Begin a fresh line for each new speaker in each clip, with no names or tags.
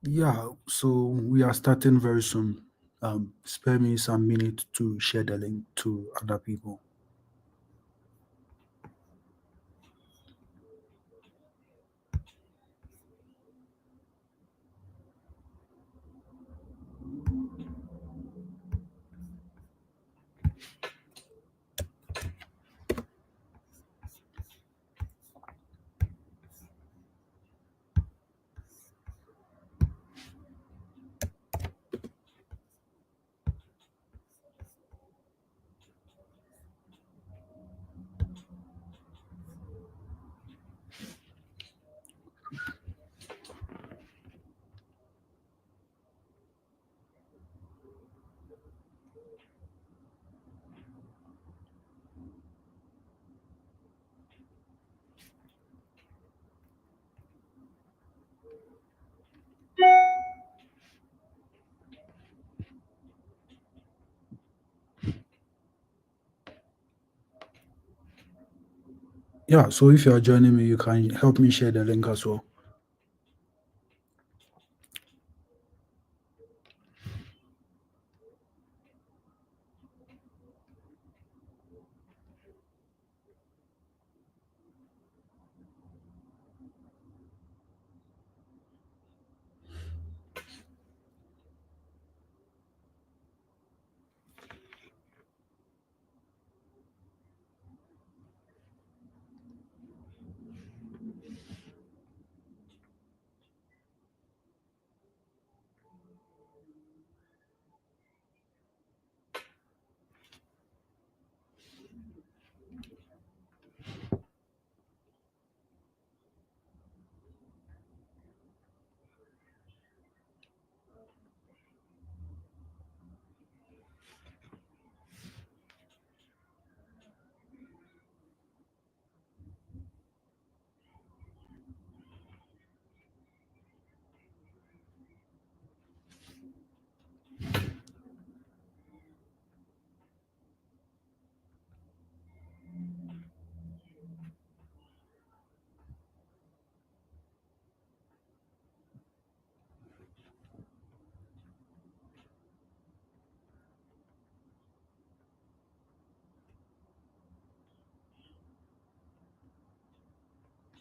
Yeah, so we are starting very soon. Spare me some minutes to share the link to other people. Yeah, so if you are joining me, you can help me share the link as well.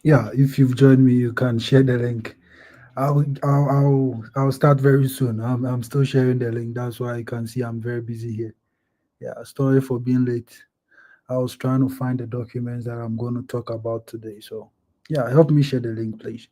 Yeah, if you've joined me, you can share the link. I'll start very soon. I'm still sharing the link. That's why you can see I'm very busy here. Yeah, sorry for being late. I was trying to find the documents that I'm going to talk about today. So, yeah, help me share the link, please.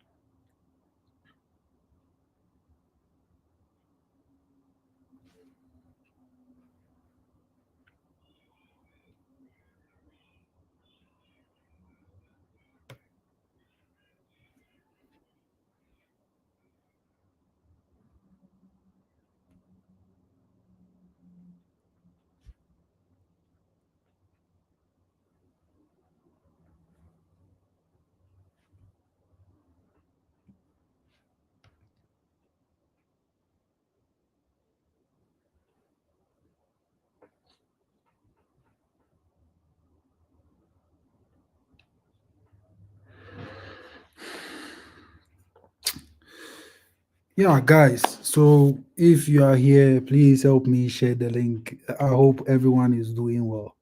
Yeah, guys. So if you are here, please help me share the link. I hope everyone is doing well.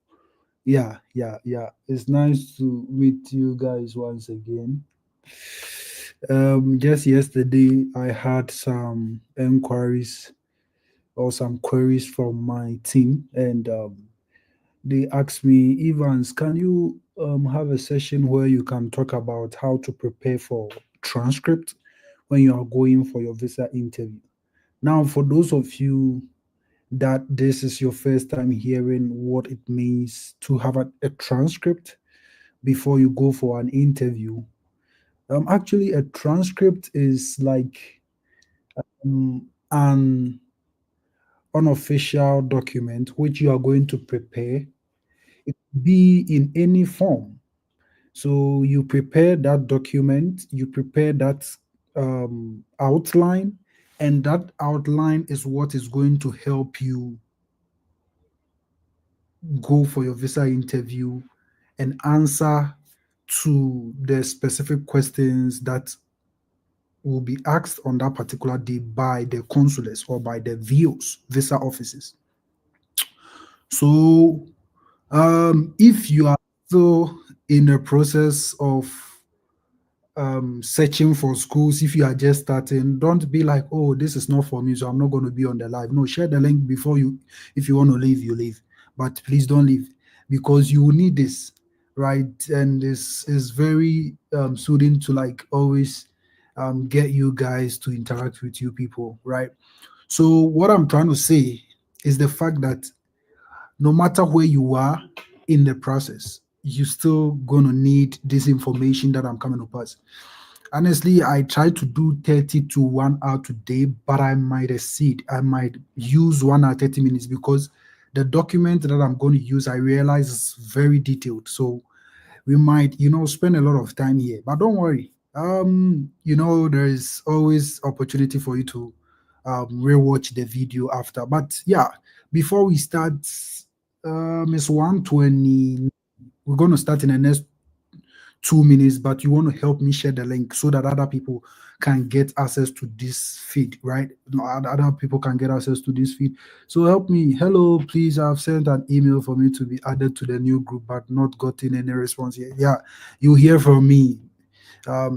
Yeah. It's nice to meet you guys once again. Just yesterday, I had some inquiries or some queries from my team, and they asked me, Evans, can you have a session where you can talk about how to prepare for transcript when you are going for your visa interview? Now, for those of you that this is your first time hearing what it means to have a transcript before you go for an interview, actually, a transcript is like an unofficial document which you are going to prepare. It could be in any form. So you prepare that document, you prepare that outline, and that outline is what is going to help you go for your visa interview and answer to the specific questions that will be asked on that particular day by the consulates or by the VOs, visa offices. So if you are still in the process of searching for schools, if you are just starting, don't be like, oh, this is not for me, so I'm not going to be on the live. No, share the link before you, if you want to leave, you leave. But please don't leave because you will need this, right? And this is very soothing to like always get you guys to interact with you people, right? So, what I'm trying to say is the fact that no matter where you are in the process, you still gonna need this information that I'm coming to pass. Honestly, I try to do 30 to 1 hour today, but I might exceed. I might use 1 hour, 30 minutes because the document that I'm going to use, I realize is very detailed. So we might, spend a lot of time here. But don't worry. There is always opportunity for you to rewatch the video after. But yeah, before we start, it's 1:20. We're going to start in the next 2 minutes, but you want to help me share the link so that other people can get access to this feed, right? No, other people can get access to this feed. So help me. Hello, please. I've sent an email for me to be added to the new group, but not gotten any response yet. Yeah, you hear from me.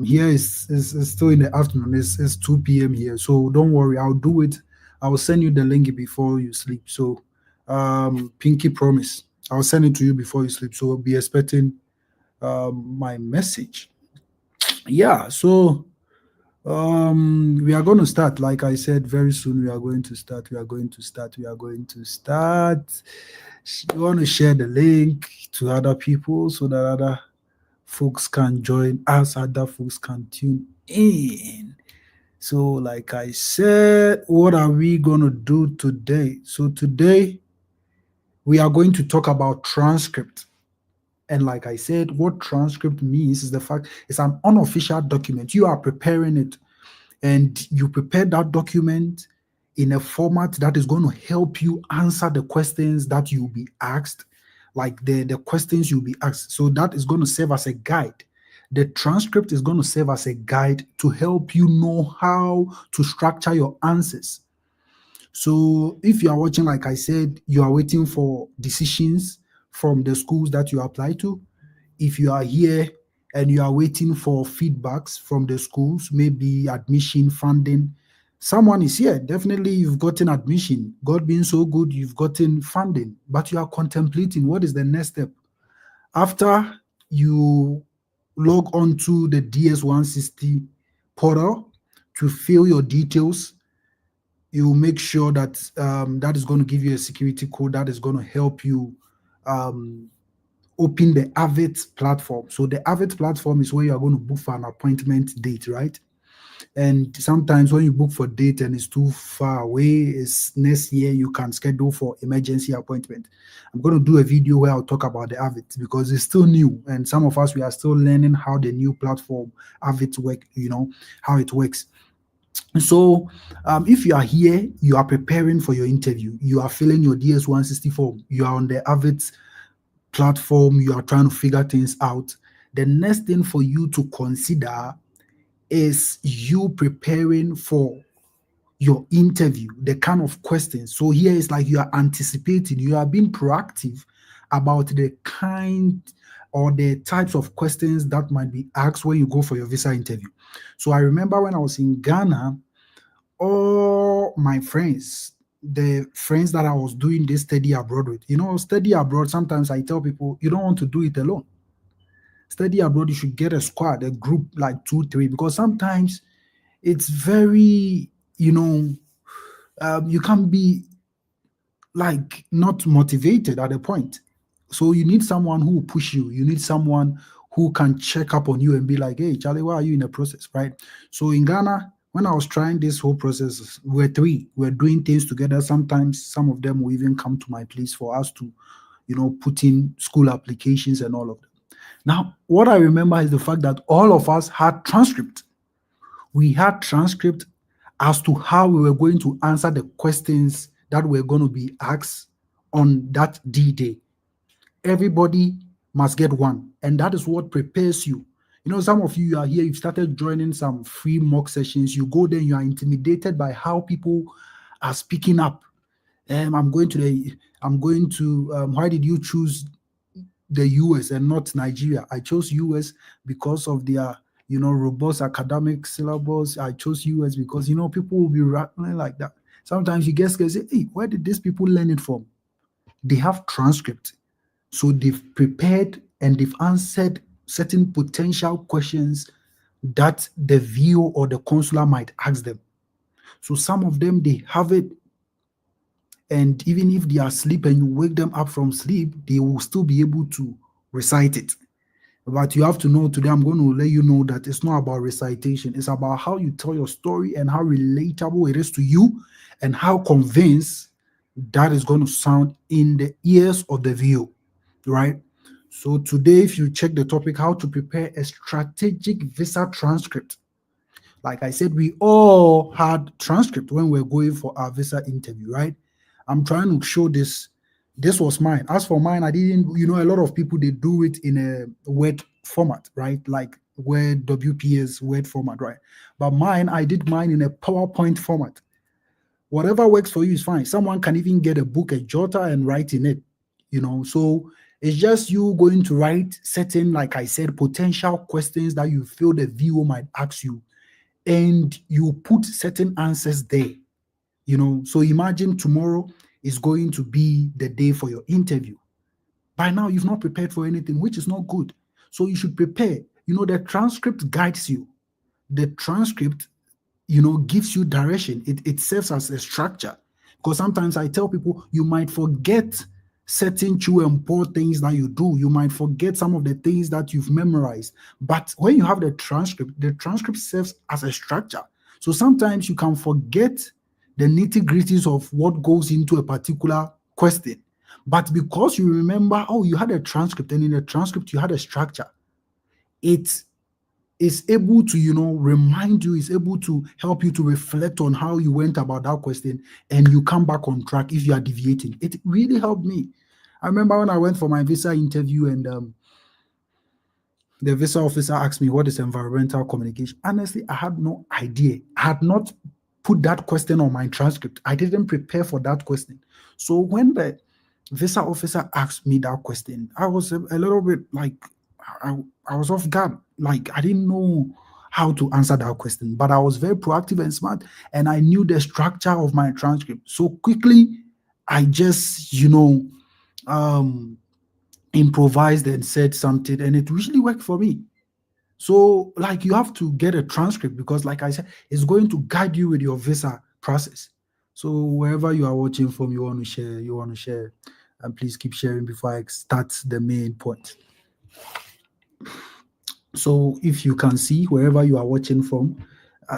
Here is still in the afternoon. It's 2 p.m. here. So don't worry, I'll do it. I'll send you the link before you sleep. So Pinky promise. I'll send it to you before you sleep. So be expecting my message. Yeah, so we are going to start. Like I said, very soon we are going to start. We are going to start. We are going to start. You want to share the link to other people so that other folks can join us, other folks can tune in. So, like I said, what are we going to do today? So, today we are going to talk about transcript. And like I said, what transcript means is the fact it's an unofficial document. You are preparing it and you prepare that document in a format that is going to help you answer the questions that you'll be asked, like the questions you'll be asked. So that is going to serve as a guide. The transcript is going to serve as a guide to help you know how to structure your answers. So if you are watching, like I said, you are waiting for decisions from the schools that you apply to. If you are here and you are waiting for feedbacks from the schools, maybe admission, funding, someone is here. Definitely, you've gotten admission. God being so good, you've gotten funding, but you are contemplating what is the next step. After you log on to the DS160 portal to fill your details, you make sure that that is going to give you a security code that is going to help you um, open the Avid platform. So the Avid platform is where you are going to book for an appointment date, right? And sometimes when you book for date and it's too far away, it's next year, you can schedule for emergency appointment. I'm going to do a video where I'll talk about the Avid because it's still new. And some of us, we are still learning how the new platform Avid work, how it works. So, if you are here, you are preparing for your interview, you are filling your DS160 form, you are on the Avid platform, you are trying to figure things out. The next thing for you to consider is you preparing for your interview, the kind of questions. So here is like you are anticipating, you are being proactive about the kind or the types of questions that might be asked when you go for your visa interview. So I remember when I was in Ghana, all my friends, the friends that I was doing this study abroad with, study abroad, sometimes I tell people, you don't want to do it alone. Study abroad, you should get a squad, a group like 2, 3, because sometimes it's very, you can be like not motivated at a point. So you need someone who will push you. You need someone who can check up on you and be like, hey, Charlie, why are you in the process, right? So in Ghana, when I was trying this whole process, we're 3. We're doing things together. Sometimes some of them will even come to my place for us to, put in school applications and all of them. Now, what I remember is the fact that all of us had transcript. We had transcript as to how we were going to answer the questions that were going to be asked on that D day. Everybody must get one, and that is what prepares you. Some of you are here, you've started joining some free mock sessions. You go there, you are intimidated by how people are speaking up. I'm going to why did you choose the US and not Nigeria? I chose US because of their, robust academic syllabus. I chose US because, people will be rattling like that. Sometimes you get scared, say, hey, where did these people learn it from? They have transcript. So they've prepared and they've answered certain potential questions that the VO or the consular might ask them. So some of them, they have it, and even if they are asleep and you wake them up from sleep, they will still be able to recite it. But you have to know today, I'm going to let you know that it's not about recitation. It's about how you tell your story and how relatable it is to you and how convinced that is going to sound in the ears of the VO, right? So today, if you check the topic, how to prepare a strategic visa transcript. Like I said, we all had transcript when we are going for our visa interview, right? I'm trying to show this. This was mine. As for mine, I didn't, a lot of people, they do it in a Word format, right? Like Word, WPS, Word format, right? But mine, I did mine in a PowerPoint format. Whatever works for you is fine. Someone can even get a book, a jotter, and write in it, So it's just you going to write certain, like I said, potential questions that you feel the VO might ask you, and you put certain answers there, So imagine tomorrow is going to be the day for your interview. By now, you've not prepared for anything, which is not good. So you should prepare. The transcript guides you. The transcript, gives you direction. It serves as a structure. Because sometimes I tell people you might forget certain true and poor things that you do. You might forget some of the things that you've memorized. But when you have the transcript serves as a structure. So sometimes you can forget the nitty-gritties of what goes into a particular question. But because you remember, oh, you had a transcript, and in the transcript you had a structure, it is able to, remind you, is able to help you to reflect on how you went about that question, and you come back on track if you are deviating. It really helped me. I remember when I went for my visa interview, and the visa officer asked me, what is environmental communication? Honestly, I had no idea. I had not put that question on my transcript. I didn't prepare for that question. So when the visa officer asked me that question, I was a little bit like, I was off guard. Like, I didn't know how to answer that question, but I was very proactive and smart, and I knew the structure of my transcript. So quickly, I just, um, improvised and said something, and it really worked for me. So, like, you have to get a transcript because, like I said, it's going to guide you with your visa process. So, wherever you are watching from, you want to share, and please keep sharing before I start the main point. So, if you can see wherever you are watching from,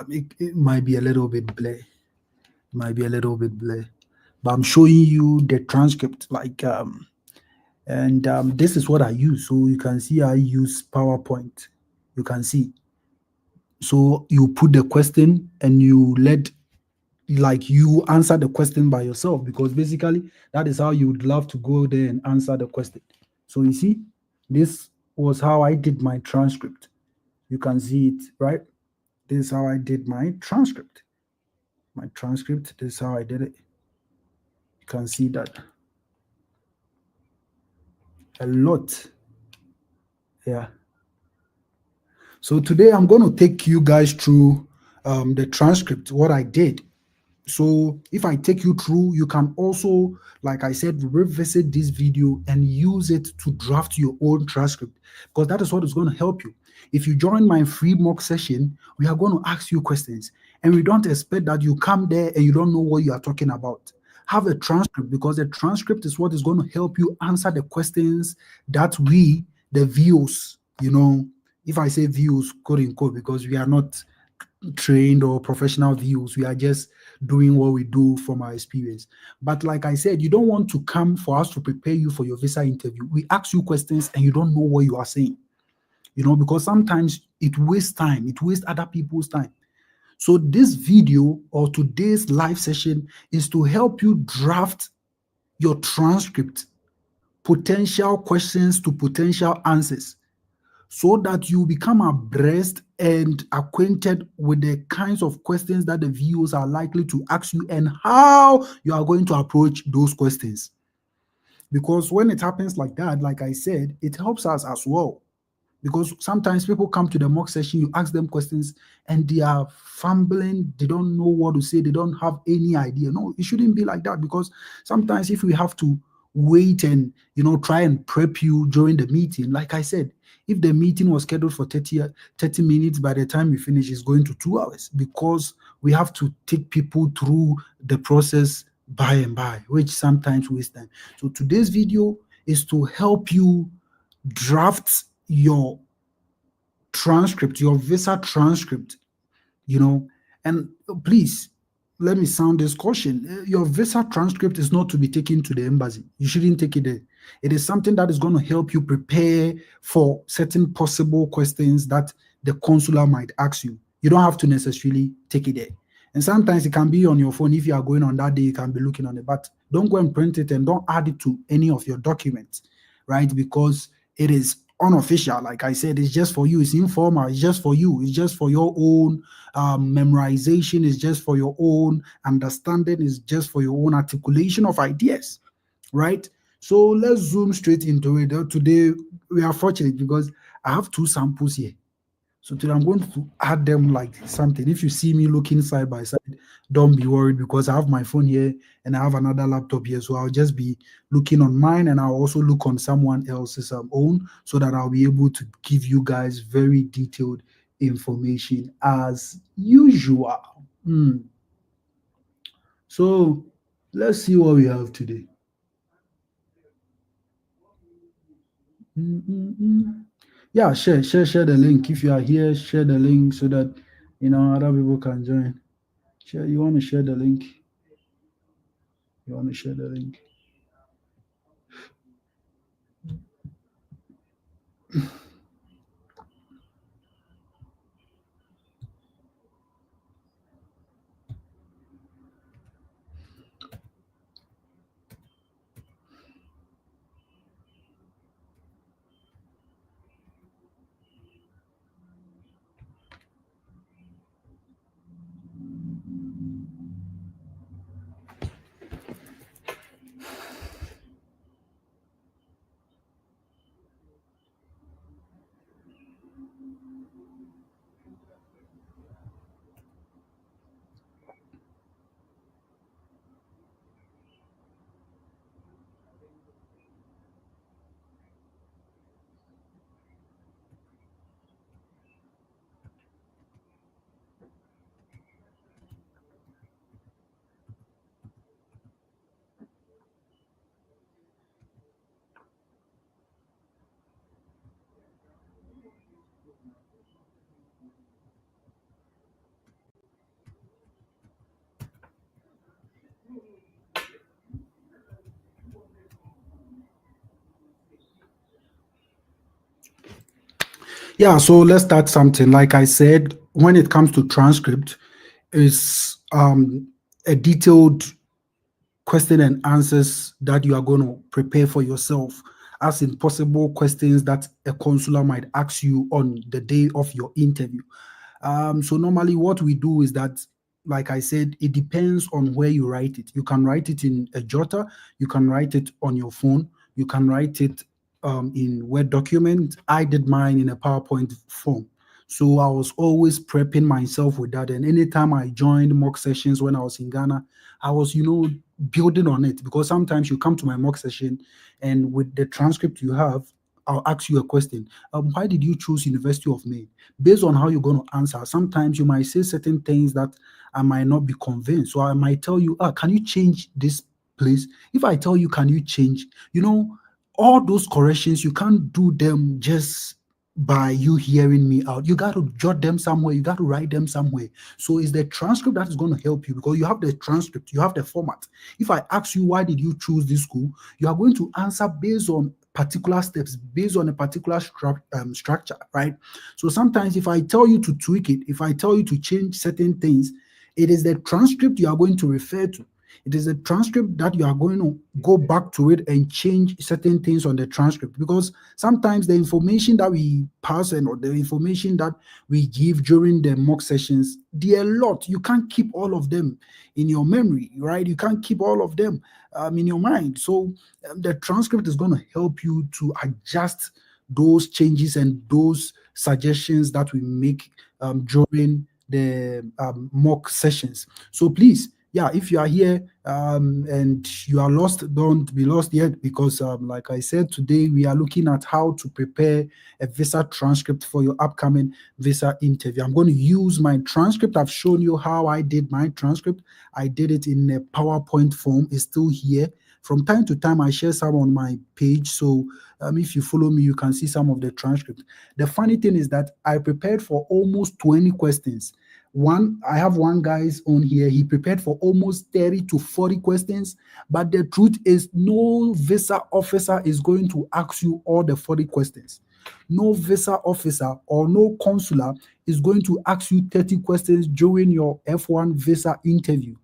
it might be a little bit blur, but I'm showing you the transcript, like, and this is what I use. So you can see I use PowerPoint. You can see. So you put the question and you answer the question by yourself, because basically that is how you would love to go there and answer the question. So you see, this was how I did my transcript. You can see it, right? This is how I did my transcript. This is how I did it. You can see that. A lot. Yeah. So today I'm going to take you guys through the transcript, what I did. So if I take you through, you can also, like I said, revisit this video and use it to draft your own transcript, because that is what is going to help you. If you join my free mock session, we are going to ask you questions, and we don't expect that you come there and you don't know what you are talking about. Have a transcript, because the transcript is what is going to help you answer the questions that we, the views, if I say views, quote unquote, because we are not trained or professional views. We are just doing what we do from our experience. But like I said, you don't want to come for us to prepare you for your visa interview. We ask you questions and you don't know what you are saying, because sometimes it wastes time, it wastes other people's time. So this video or today's live session is to help you draft your transcript, potential questions to potential answers. so that you become abreast and acquainted with the kinds of questions that the viewers are likely to ask you and how you are going to approach those questions. Because when it happens like that, like I said, it helps us as well. Because sometimes people come to the mock session, you ask them questions and they are fumbling, they don't know what to say, they don't have any idea. No, it shouldn't be like that, because sometimes if we have to wait and try and prep you during the meeting, like I said, if the meeting was scheduled for 30 minutes, by the time we finish, it's going to 2 hours, because we have to take people through the process by and by, which sometimes wastes time. So today's video is to help you draft your transcript, your visa transcript, you know. And please, let me sound this caution. Your visa transcript is not to be taken to the embassy. You shouldn't take it there. It is something that is going to help you prepare for certain possible questions that the consular might ask you. You don't have to necessarily take it there. And sometimes it can be on your phone. If you are going on that day, you can be looking on it. But don't go and print it and don't add it to any of your documents, right? Because it is unofficial. Like I said, it's just for you. It's informal. It's just for you. It's just for your own memorization, is just for your own understanding, is just for your own articulation of ideas, right? So let's zoom straight into it. Today we are fortunate because I have two samples here. So today I'm going to add them like something. If you see me looking side by side, don't be worried, because I have my phone here and I have another laptop here. So I'll just be looking on mine and I'll also look on someone else's own, so that I'll be able to give you guys very detailed information as usual. Hmm. So let's see what we have today. Mm. Yeah, share the link. If you are here, share the link so that other people can join. Share. You want to share the link? You want to share the link? Yeah, so let's start something. Like I said, when it comes to transcript, is a detailed question and answers that you are going to prepare for yourself, as in possible questions that a consular might ask you on the day of your interview. So normally what we do is that, like I said, it depends on where you write it. You can write it in a jotter, you can write it on your phone, you can write it in Word document. I did mine in a PowerPoint form. So I was always prepping myself with that. And anytime I joined mock sessions when I was in Ghana, I was, building on it, because sometimes you come to my mock session and with the transcript you have, I'll ask you a question. Why did you choose University of Maine? Based on how you're going to answer, sometimes you might say certain things that I might not be convinced. So I might tell you, can you change this place? If I tell you, can you change? All those corrections, you can't do them just by you hearing me out. You got to jot them somewhere, you got to write them somewhere. So it's the transcript that is going to help you, because you have the transcript, you have the format. If I ask you, why did you choose this school? You are going to answer based on particular steps, based on a particular structure, right? So sometimes if I tell you to tweak it, if I tell you to change certain things, it is the transcript you are going to refer to. It is a transcript that you are going to go back to it and change certain things on the transcript, because sometimes the information that we pass and or the information that we give during the mock sessions, they're a lot. You can't keep all of them in your memory, right? You can't keep all of them in your mind. So the transcript is going to help you to adjust those changes and those suggestions that we make during the mock sessions. So please, yeah, if you are here and you are lost, don't be lost yet, because like I said, today we are looking at how to prepare a visa transcript for your upcoming visa interview. I'm going to use my transcript. I've shown you how I did my transcript. I did it in a PowerPoint form. It's still here. From time to time, I share some on my page. So if you follow me, you can see some of the transcript. The funny thing is that I prepared for almost 20 questions. I have one guy's on here. He prepared for almost 30 to 40 questions. But the truth is, no visa officer is going to ask you all the 40 questions. No visa officer or no consular is going to ask you 30 questions during your F1 visa interview.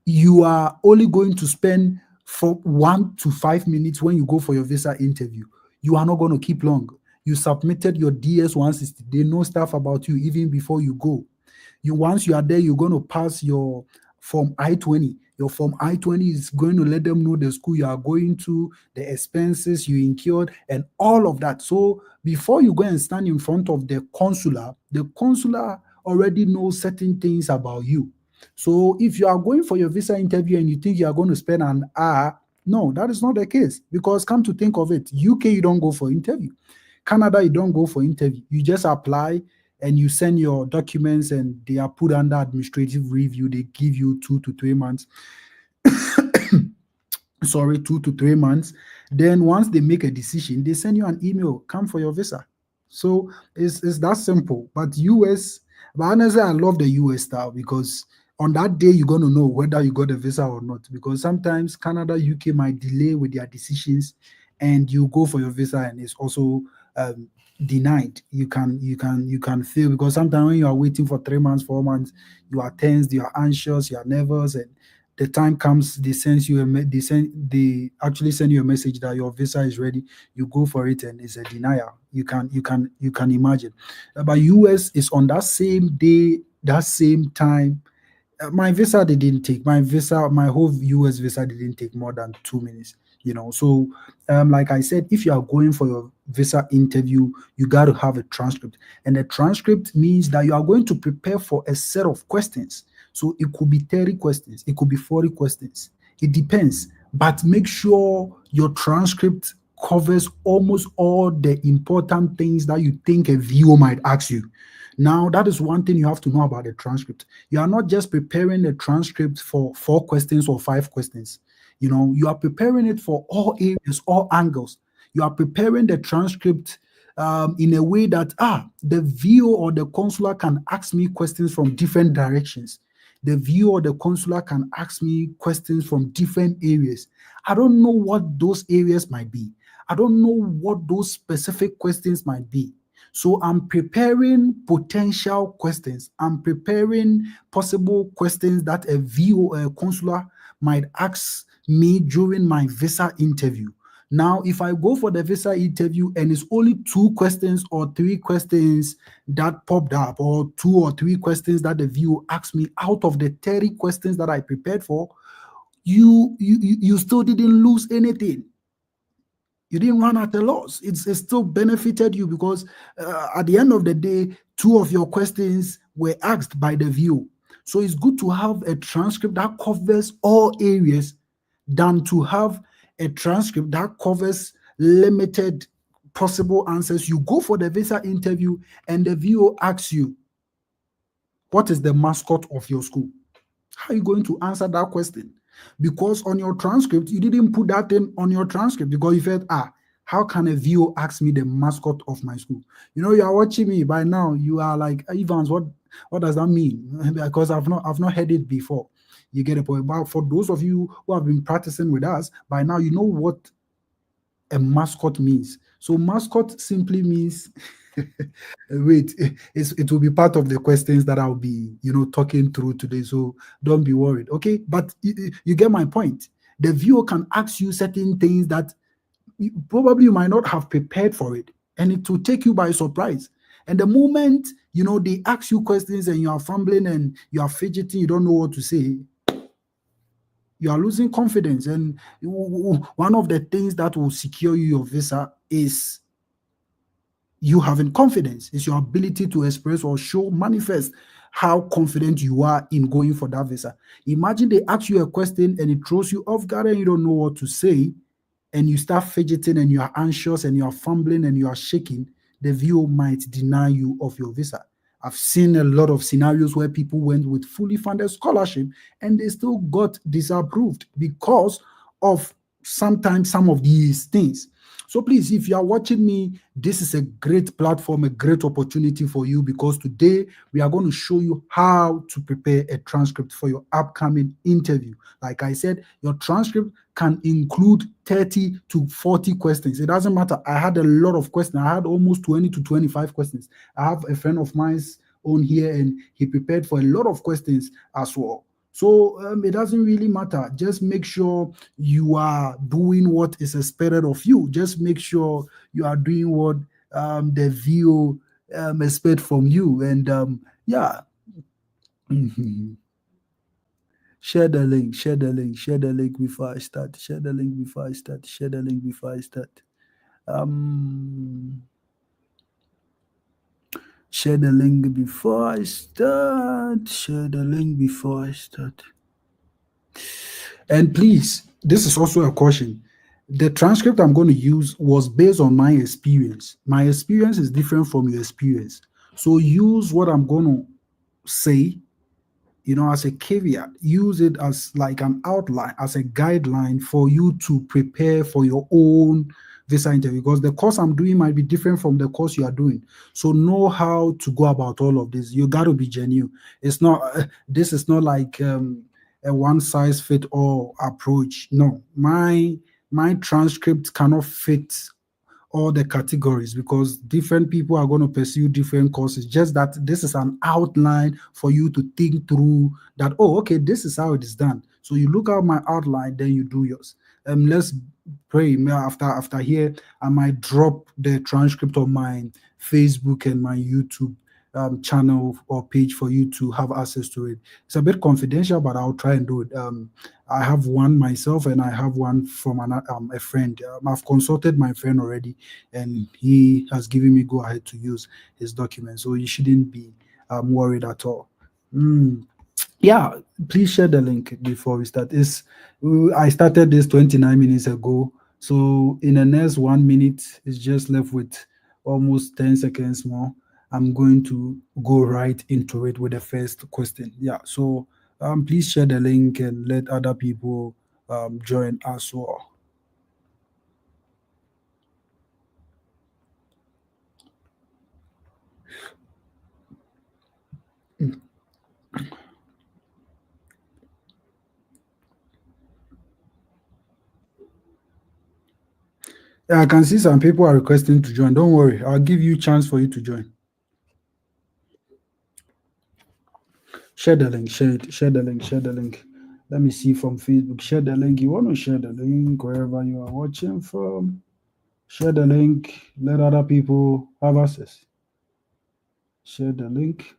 You are only going to spend for 1 to 5 minutes when you go for your visa interview. You are not going to keep long. You submitted your DS 160. They know stuff about you even before you go. Once you are there, you're going to pass your form I-20. Your form I-20 is going to let them know the school you are going to, the expenses you incurred, and all of that. So before you go and stand in front of the consular already knows certain things about you. So if you are going for your visa interview and you think you are going to spend an hour, no, that is not the case. Because come to think of it, UK, you don't go for interview. Canada, you don't go for interview. You just apply and you send your documents and they are put under administrative review. They give you 2 to 3 months. Sorry, 2 to 3 months. Then once they make a decision, they send you an email, come for your visa. So it's that simple. But US, but honestly, I love the US style, because on that day you're gonna know whether you got a visa or not. Because sometimes Canada, UK might delay with their decisions, and you go for your visa and it's also denied. You can feel, because sometimes when you are waiting for 3 months, 4 months, you are tense, you are anxious, you are nervous, and the time comes, they send you they actually send you a message that your visa is ready. You go for it and it's a denial. You can imagine. But US is on that same day, that same time. My whole US visa didn't take more than 2 minutes. So like I said, if you are going for your visa interview, you got to have a transcript, and the transcript means that you are going to prepare for a set of questions. So it could be 30 questions, it could be 40 questions, it depends. But make sure your transcript covers almost all the important things that you think a viewer might ask you. Now, that is one thing you have to know about the transcript. You are not just preparing the transcript for 4 questions or 5 questions. You are preparing it for all areas, all angles. You are preparing the transcript in a way that the viewer or the consular can ask me questions from different directions. The viewer or the consular can ask me questions from different areas. I don't know what those areas might be. I don't know what those specific questions might be. So I'm preparing potential questions. I'm preparing possible questions that a viewer or a consular might ask me during my visa interview. Now, if I go for the visa interview and it's only 2 questions or 3 questions that popped up, or 2 or 3 questions that the viewer asked me out of the 30 questions that I prepared for, you still didn't lose anything. You didn't run at a loss. It still benefited you, because at the end of the day, 2 of your questions were asked by the view. So it's good to have a transcript that covers all areas than to have a transcript that covers limited possible answers. You go for the visa interview and the viewer asks you, what is the mascot of your school? How are you going to answer that question? Because on your transcript, you didn't put that in on your transcript, because you felt, how can a viewer ask me the mascot of my school? You are watching me by now. You are like, Evans, what does that mean? Because I've not heard it before. You get a point. But for those of you who have been practicing with us, by now you know what a mascot means. So mascot simply means Wait, it will be part of the questions that I'll be, talking through today. So don't be worried. Okay. But you get my point. The viewer can ask you certain things that probably you might not have prepared for it, and it will take you by surprise. And the moment, they ask you questions and you are fumbling and you are fidgeting, you don't know what to say, you are losing confidence. And one of the things that will secure you your visa is you having confidence. It's your ability to express or show, manifest how confident you are in going for that visa. Imagine they ask you a question and it throws you off guard and you don't know what to say, and you start fidgeting and you are anxious and you are fumbling and you are shaking. The VO might deny you of your visa. I've seen a lot of scenarios where people went with fully funded scholarship and they still got disapproved because of sometimes some of these things. So please, if you are watching me, this is a great platform, a great opportunity for you, because today we are going to show you how to prepare a transcript for your upcoming interview. Like I said, your transcript can include 30 to 40 questions. It doesn't matter. I had a lot of questions. I had almost 20 to 25 questions. I have a friend of mine's on here and he prepared for a lot of questions as well. So it doesn't really matter. Just make sure you are doing what is expected of you. Just make sure you are doing what the VO expect from you. And yeah. Mhm. Share the link, share the link, share the link before I start. Share the link before I start. Share the link before I start. Um, share the link before I start. Share the link before I start. And please, this is also a caution. The transcript I'm going to use was based on my experience. My experience is different from your experience. So use what I'm going to say, as a caveat. Use it as like an outline, as a guideline for you to prepare for your own visa interview, because the course I'm doing might be different from the course you are doing. So know how to go about all of this. You got to be genuine. It's not this is not like a one size fit all approach. No, my transcript cannot fit all the categories, because different people are going to pursue different courses. Just that this is an outline for you to think through that, oh, okay, this is how it is done. So you look at my outline, then you do yours. Let's pray. After here, I might drop the transcript of my Facebook and my YouTube channel or page for you to have access to it. It's a bit confidential, but I'll try and do it. I have one myself and I have one from a friend. I've consulted my friend already, and he has given me go ahead to use his document. So you shouldn't be worried at all. Mm. Yeah, please share the link before we start. I started this 29 minutes ago. So in the next 1 minute, it's just left with almost 10 seconds more. I'm going to go right into it with the first question. Yeah, so please share the link and let other people join as well. Yeah, I can see some people are requesting to join. Don't worry, I'll give you chance for you to join. Share the link, share it, share the link, share the link. Let me see from Facebook. Share the link. You want to share the link wherever you are watching from. Share the link. Let other people have access. Share the link.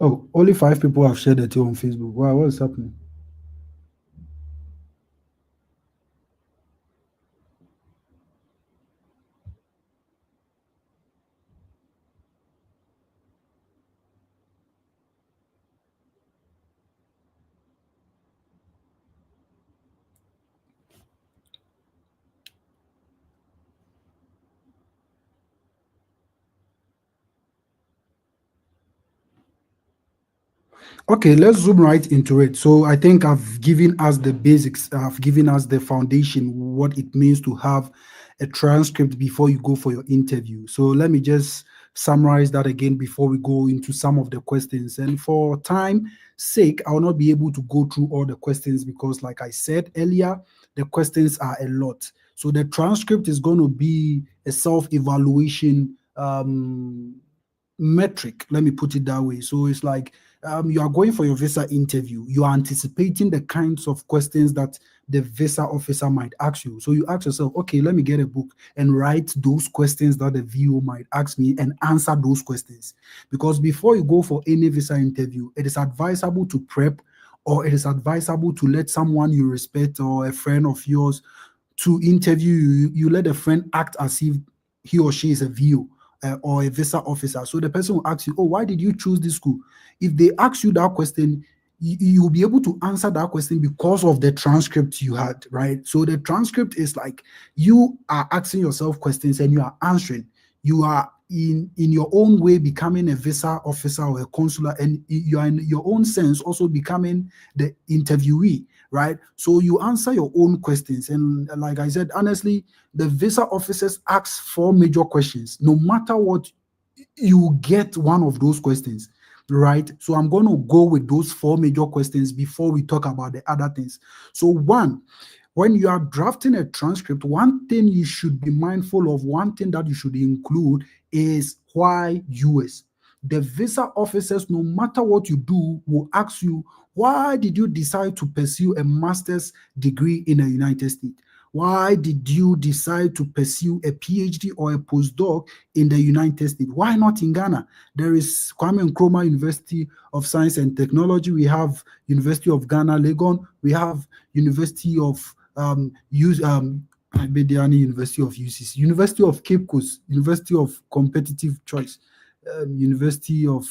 Oh, only 5 people have shared it on Facebook. Wow, what's happening? Okay, let's zoom right into it. So I think I've given us the basics, I've given us the foundation, what it means to have a transcript before you go for your interview. So let me just summarize that again before we go into some of the questions. And for time sake, I will not be able to go through all the questions because, like I said earlier, the questions are a lot. So the transcript is going to be a self-evaluation metric. Let me put it that way. So it's like you are going for your visa interview. You are anticipating the kinds of questions that the visa officer might ask you. So you ask yourself, okay, let me get a book and write those questions that the VO might ask me and answer those questions. Because before you go for any visa interview, it is advisable to prep, or it is advisable to let someone you respect or a friend of yours to interview you. You let a friend act as if he or she is a VO or a visa officer. So the person will ask you, oh, why did you choose this school? If they ask you that question, you'll be able to answer that question because of the transcript you had, right? So the transcript is like you are asking yourself questions and you are answering. You are in your own way becoming a visa officer or a consular, and you are in your own sense also becoming the interviewee, right? So you answer your own questions. And like I said, honestly, the visa officers ask four major questions. No matter what, you get one of those questions, right? So I'm going to go with those four major questions before we talk about the other things. So one, when you are drafting a transcript, one thing you should be mindful of, one thing that you should include is why US. The visa officers, no matter what you do, will ask you, why did you decide to pursue a master's degree in the United States? Why did you decide to pursue a PhD or a postdoc in the United States? Why not in Ghana? There is Kwame Nkrumah University of Science and Technology. We have University of Ghana, Legon. We have University of University of UCC, University of Cape Coast, University of Competitive Choice, University of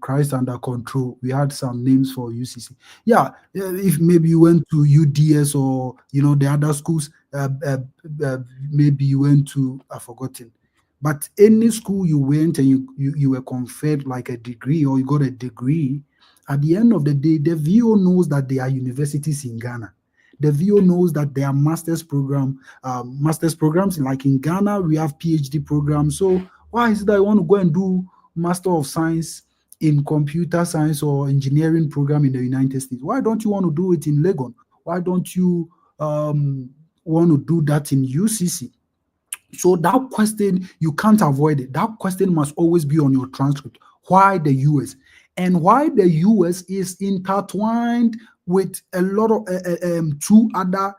Christ Under Control. We had some names for UCC. Yeah, if maybe you went to UDS or the other schools, maybe you went to, I've forgotten. But any school you went and you were conferred like a degree, or you got a degree, at the end of the day, the VO knows that there are universities in Ghana. The VO knows that there are master's programs. Like in Ghana, we have PhD programs. So why is it that I want to go and do Master of Science in computer science or engineering program in the United States? Why don't you want to do it in Legon? Why don't you want to do that in UCC? So that question, you can't avoid it. That question must always be on your transcript. Why the US? And why the US is intertwined with a lot of two other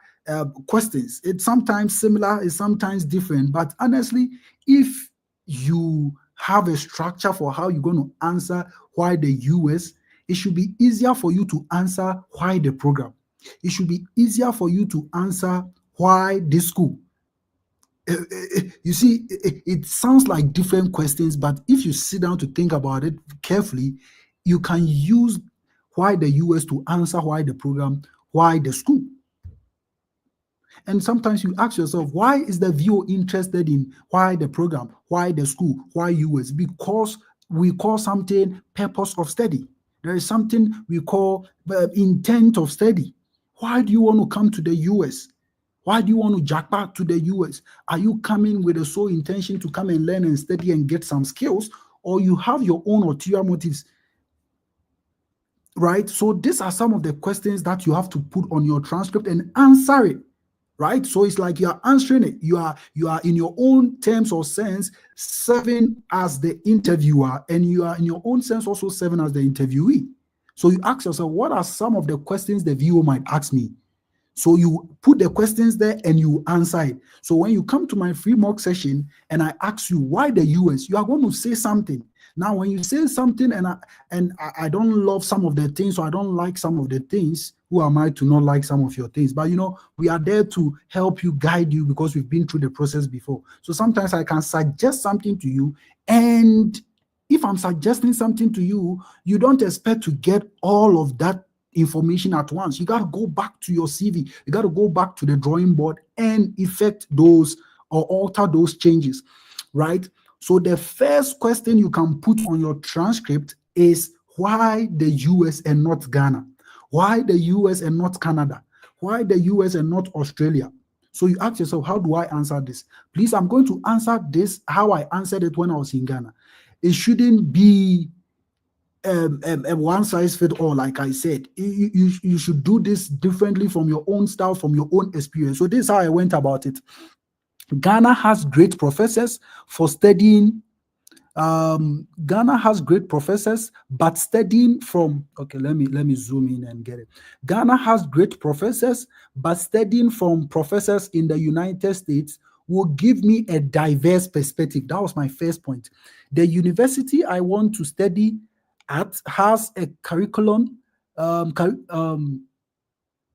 questions. It's sometimes similar, it's sometimes different. But honestly, if you have a structure for how you're going to answer why the US, it should be easier for you to answer why the program. It should be easier for you to answer why this school. You see, it sounds like different questions, but if you sit down to think about it carefully, you can use why the US to answer why the program, why the school. And sometimes you ask yourself, why is the VO interested in why the program, why the school, why US? Because we call something purpose of study. There is something we call intent of study. Why do you want to come to the US? Why do you want to jack back to the US? Are you coming with the sole intention to come and learn and study and get some skills, or you have your own ulterior motives? Right? So these are some of the questions that you have to put on your transcript and answer it. Right? So it's like you are answering it. You are in your own terms or sense serving as the interviewer, and you are in your own sense also serving as the interviewee. So you ask yourself, what are some of the questions the viewer might ask me? So you put the questions there and you answer it. So when you come to my free mock session and I ask you why the US, you are going to say something. Now, when you say something and I don't love some of the things, or I don't like some of the things, who am I to not like some of your things? But we are there to help you, guide you, because we've been through the process before. So sometimes I can suggest something to you, and if I'm suggesting something to you, you don't expect to get all of that information at once. You got to go back to your CV. You got to go back to the drawing board and effect those or alter those changes, right? So the first question you can put on your transcript is why the US and not Ghana? Why the US and not Canada? Why the US and not Australia? So you ask yourself, how do I answer this? Please, I'm going to answer this how I answered it when I was in Ghana. It shouldn't be a one size fit all. Like I said, you should do this differently from your own style, from your own experience. So this is how I went about it. Ghana has great professors for studying. Ghana has great professors, but studying from, okay, let me zoom in and get it. Ghana has great professors, but studying from professors in the United States will give me a diverse perspective. That was my first point. The university I want to study at has a curriculum. Um, cur- um,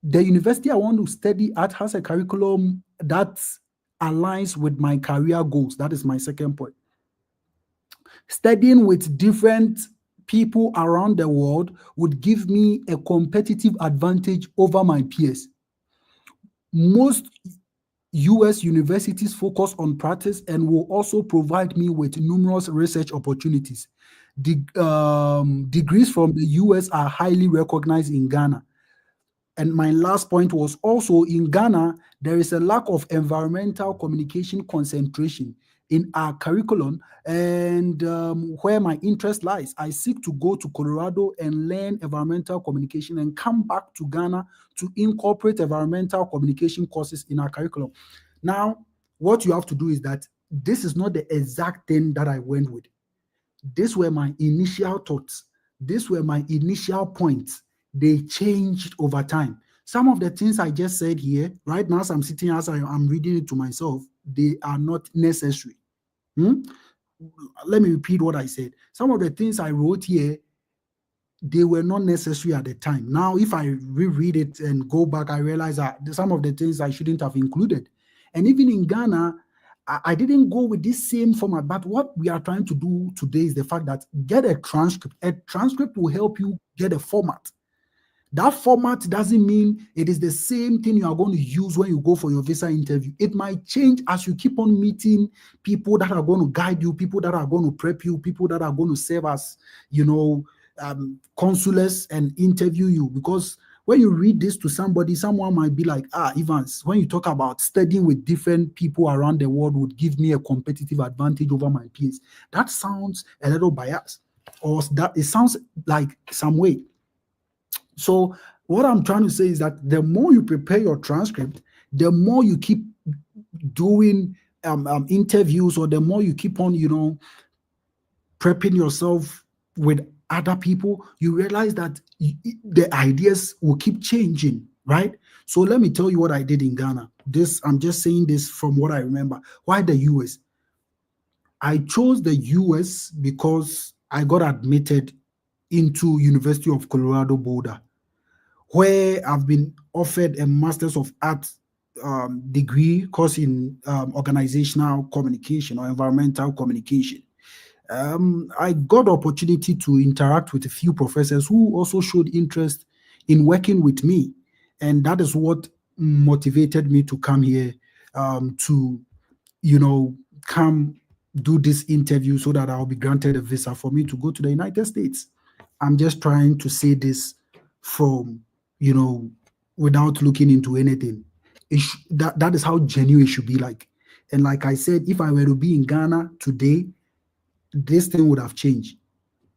the university I want to study at has a curriculum that aligns with my career goals. That is my second point. Studying with different people around the world would give me a competitive advantage over my peers. Most US universities focus on practice and will also provide me with numerous research opportunities. Degrees from the US are highly recognized in Ghana. And my last point was also in Ghana, there is a lack of environmental communication concentration in our curriculum, and where my interest lies. I seek to go to Colorado and learn environmental communication and come back to Ghana to incorporate environmental communication courses in our curriculum. Now, what you have to do is that this is not the exact thing that I went with. These were my initial thoughts. These were my initial points. They changed over time. Some of the things I just said here, right now, as I'm sitting, as I'm reading it to myself, they are not necessary. Hmm? Let me repeat what I said. Some of the things I wrote here, they were not necessary at the time. Now, if I reread it and go back, I realize that some of the things I shouldn't have included. And even in Ghana, I didn't go with this same format. But what we are trying to do today is the fact that get a transcript. A transcript will help you get a format. That format doesn't mean it is the same thing you are going to use when you go for your visa interview. It might change as you keep on meeting people that are going to guide you, people that are going to prep you, people that are going to serve as, consulars and interview you. Because when you read this to somebody, someone might be like, Evans, when you talk about studying with different people around the world would give me a competitive advantage over my peers. That sounds a little biased, or that it sounds like some way. So what I'm trying to say is that the more you prepare your transcript, the more you keep doing interviews, or the more you keep on, prepping yourself with other people, you realize that the ideas will keep changing, right? So let me tell you what I did in Ghana. I'm just saying this from what I remember. Why the US? I chose the US because I got admitted into University of Colorado Boulder, where I've been offered a Masters of Arts degree course in organizational communication or environmental communication. I got the opportunity to interact with a few professors who also showed interest in working with me. And that is what motivated me to come here, to, come do this interview so that I'll be granted a visa for me to go to the United States. I'm just trying to say this from, without looking into anything. That is how genuine it should be like. And like I said, if I were to be in Ghana today, this thing would have changed.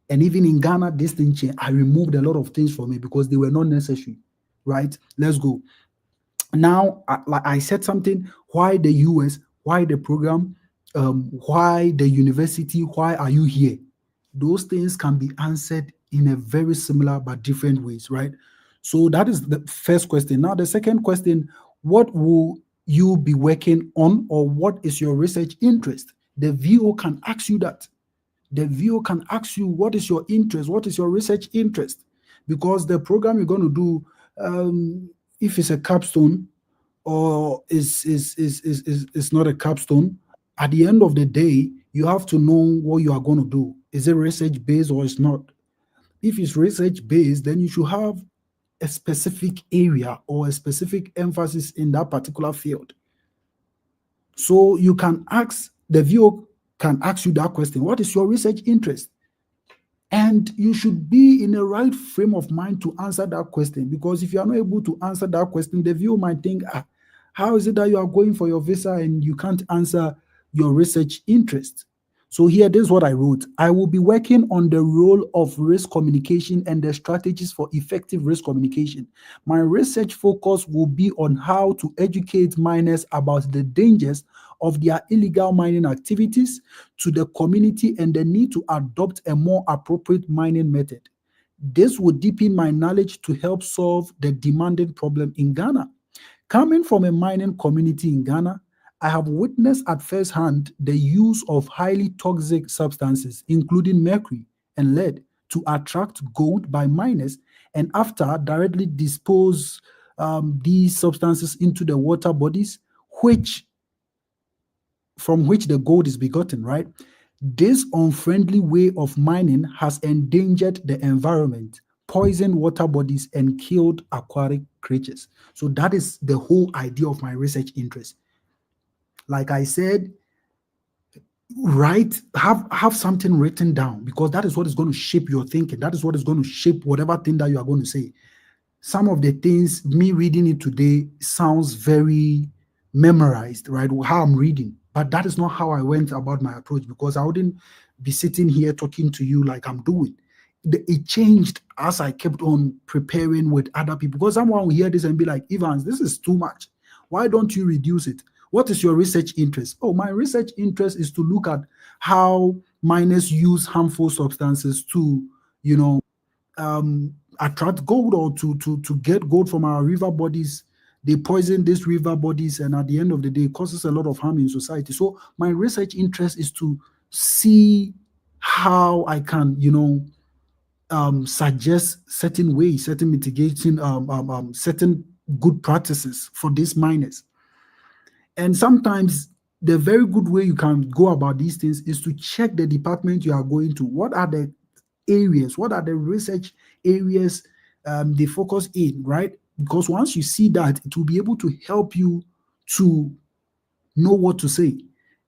And even in Ghana, this thing changed. I removed a lot of things from it because they were not necessary. Right? Let's go. Now, like I said something, why the US? Why the program? Why the university? Why are you here? Those things can be answered in a very similar but different ways, right? So that is the first question. Now, the second question, what will you be working on, or what is your research interest? The VO can ask you that. The VO can ask you, what is your interest? What is your research interest? Because the program you're going to do, if it's a capstone or is not a capstone, at the end of the day, you have to know what you are going to do. Is it research based or it's not? If it's research based, then you should have a specific area or a specific emphasis in that particular field. So you can ask, the VO can ask you that question. What is your research interest? And you should be in the right frame of mind to answer that question, because if you are not able to answer that question, the viewer might think, How is it that you are going for your visa and you can't answer your research interest? So here, this is what I wrote. I will be working on the role of risk communication and the strategies for effective risk communication. My research focus will be on how to educate miners about the dangers of their illegal mining activities to the community and the need to adopt a more appropriate mining method. This would deepen my knowledge to help solve the demanding problem in Ghana. Coming from a mining community in Ghana, I have witnessed at first hand the use of highly toxic substances, including mercury and lead, to attract gold by miners and after directly dispose these substances into the water bodies, which from which the gold is begotten, right? This unfriendly way of mining has endangered the environment, poisoned water bodies, and killed aquatic creatures. So that is the whole idea of my research interest. Like I said, write, have something written down because that is what is going to shape your thinking. That is what is going to shape whatever thing that you are going to say. Some of the things, me reading it today sounds very memorized, right? How I'm reading. But that is not how I went about my approach because I wouldn't be sitting here talking to you like I'm doing. It changed as I kept on preparing with other people. Because someone will hear this and be like, Evans, this is too much. Why don't you reduce it? What is your research interest? Oh, my research interest is to look at how miners use harmful substances to, you know, attract gold or to get gold from our river bodies. They poison these river bodies, and at the end of the day, it causes a lot of harm in society. So my research interest is to see how I can, suggest certain ways, certain mitigation, certain good practices for these miners. And sometimes the very good way you can go about these things is to check the department you are going to. What are the areas? What are the research areas they focus in, right? Because once you see that, it will be able to help you to know what to say.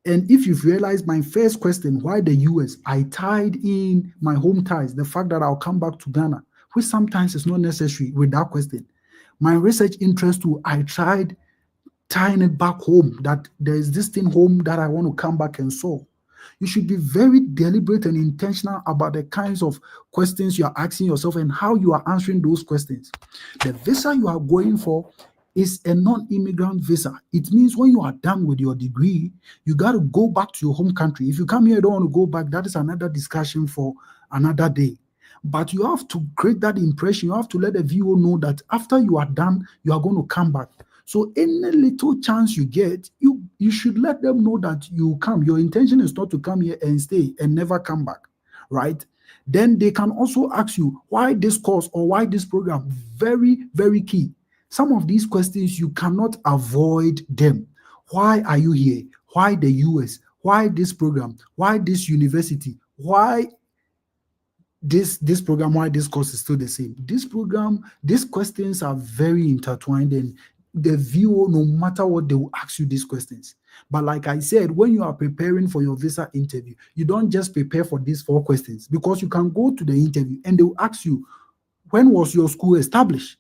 And if you've realized my first question, why the US, I tied in my home ties, the fact that I'll come back to Ghana, which sometimes is not necessary with that question. My research interest too, I tried tying it back home, that there's this thing home that I want to come back and solve. You should be very deliberate and intentional about the kinds of questions you are asking yourself and how you are answering those questions. The visa you are going for is a non-immigrant visa. It means when you are done with your degree, you got to go back to your home country. If you come here, you don't want to go back, that is another discussion for another day. But you have to create that impression. You have to let the viewer know that after you are done, you are going to come back. So any little chance you get, you should let them know that you come. Your intention is not to come here and stay and never come back, right? Then they can also ask you why this course or why this program. Very, very key. Some of these questions you cannot avoid them. Why are you here? Why the US? Why this program? Why this university? Why this program, why this course is still the same? This program, these questions are very intertwined, and the viewer, no matter what, they will ask you these questions. But like I said, when you are preparing for your visa interview, you don't just prepare for these 4 questions, because you can go to the interview and they will ask you, when was your school established?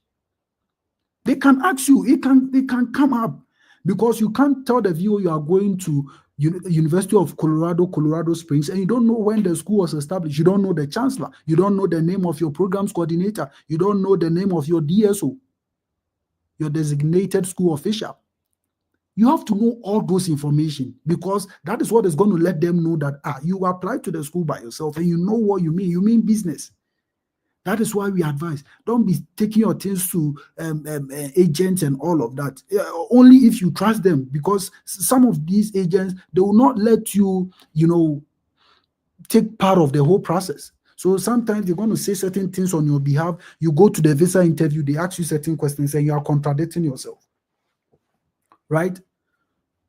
They can ask you, they can come up, because you can't tell the viewer you are going to University of Colorado Springs, and you don't know when the school was established. You don't know the chancellor. You don't know the name of your programs coordinator. You don't know the name of your DSO, your designated school official. You have to know all those information, because that is what is going to let them know that you applied to the school by yourself and you know what you mean. You mean business. That is why we advise, don't be taking your things to agents and all of that. Only if you trust them, because some of these agents, they will not let you, take part of the whole process. So sometimes they're going to say certain things on your behalf. You go to the visa interview, they ask you certain questions and you are contradicting yourself, right?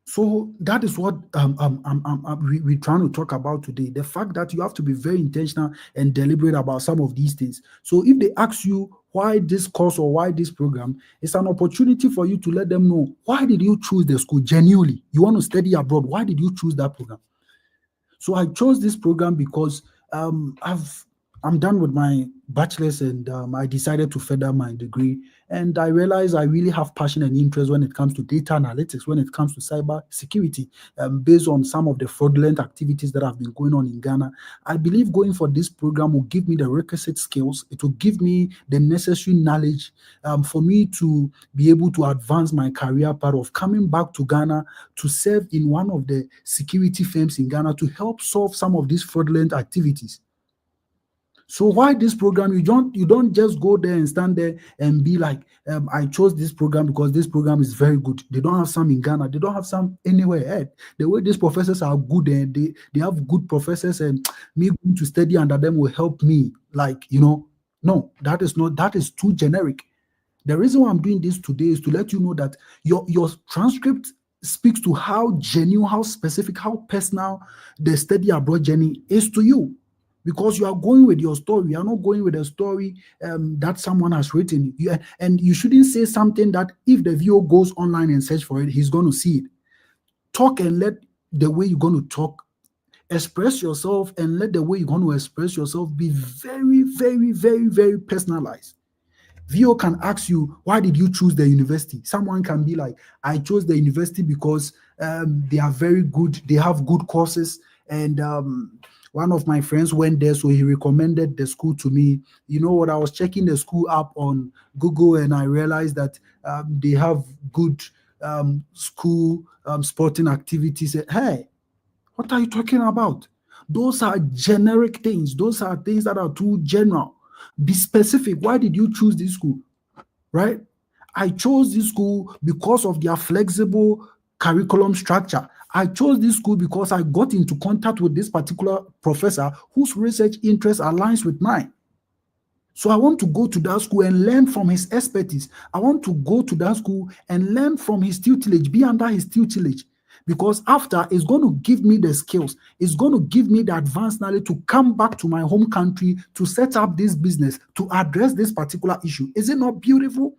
So that is what we're trying to talk about today. The fact that you have to be very intentional and deliberate about some of these things. So if they ask you why this course or why this program, it's an opportunity for you to let them know, why did you choose the school genuinely? You want to study abroad. Why did you choose that program? So I chose this program because I'm done with my bachelor's, and I decided to further my degree. And I realized I really have passion and interest when it comes to data analytics, when it comes to cyber security, based on some of the fraudulent activities that have been going on in Ghana. I believe going for this program will give me the requisite skills. It will give me the necessary knowledge for me to be able to advance my career part of coming back to Ghana to serve in one of the security firms in Ghana to help solve some of these fraudulent activities. So why this program? You don't just go there and stand there and be like, I chose this program because this program is very good. They don't have some in Ghana. They don't have some anywhere else. The way these professors are good, and they have good professors, and me going to study under them will help me. Like, no, that is not. That is too generic. The reason why I'm doing this today is to let you know that your transcript speaks to how genuine, how specific, how personal the study abroad journey is to you. Because you are going with your story, you are not going with a story that someone has written. And you shouldn't say something that if the viewer goes online and search for it, he's going to see it. Talk and let the way you're going to talk, express yourself, and let the way you're going to express yourself be very, very, very, very personalized. VO can ask you, why did you choose the university? Someone can be like, I chose the university because they are very good, they have good courses, and one of my friends went there, so he recommended the school to me. You know what? I was checking the school app on Google, and I realized that they have good school sporting activities. Hey, what are you talking about? Those are generic things. Those are things that are too general. Be specific. Why did you choose this school? Right? I chose this school because of their flexible curriculum structure. I chose this school because I got into contact with this particular professor whose research interest aligns with mine. So I want to go to that school and learn from his expertise. I want to go to that school and learn from his tutelage, be under his tutelage. Because after, it's going to give me the skills. It's going to give me the advanced knowledge to come back to my home country to set up this business, to address this particular issue. Is it not beautiful?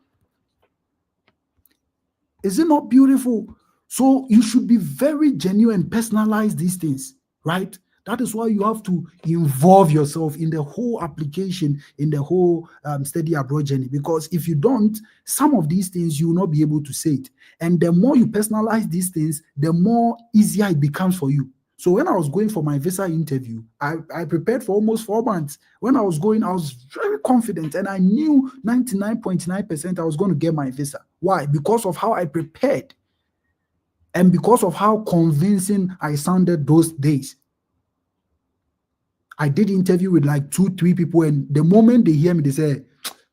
Is it not beautiful? So you should be very genuine and personalize these things, right? That is why you have to involve yourself in the whole application, in the whole study abroad journey. Because if you don't, some of these things you will not be able to say it. And the more you personalize these things, the more easier it becomes for you. So when I was going for my visa interview, I prepared for almost 4 months. When I was going, I was very confident, and I knew 99.9% I was going to get my visa. Why? Because of how I prepared and because of how convincing I sounded those days. I did interview with like 2-3 people, and the moment they hear me, they say,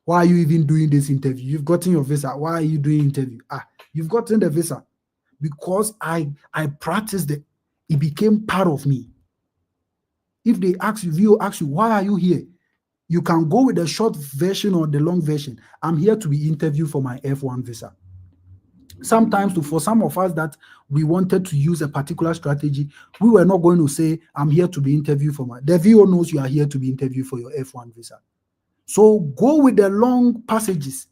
why are you even doing this interview? You've gotten your visa. Why are you doing interview? You've gotten the visa. Because I practiced it. It became part of me. If they ask you, why are you here? You can go with the short version or the long version. I'm here to be interviewed for my F1 visa. Sometimes, for some of us that we wanted to use a particular strategy, we were not going to say, I'm here to be interviewed for my... The VO knows you are here to be interviewed for your F1 visa. So go with the long passages.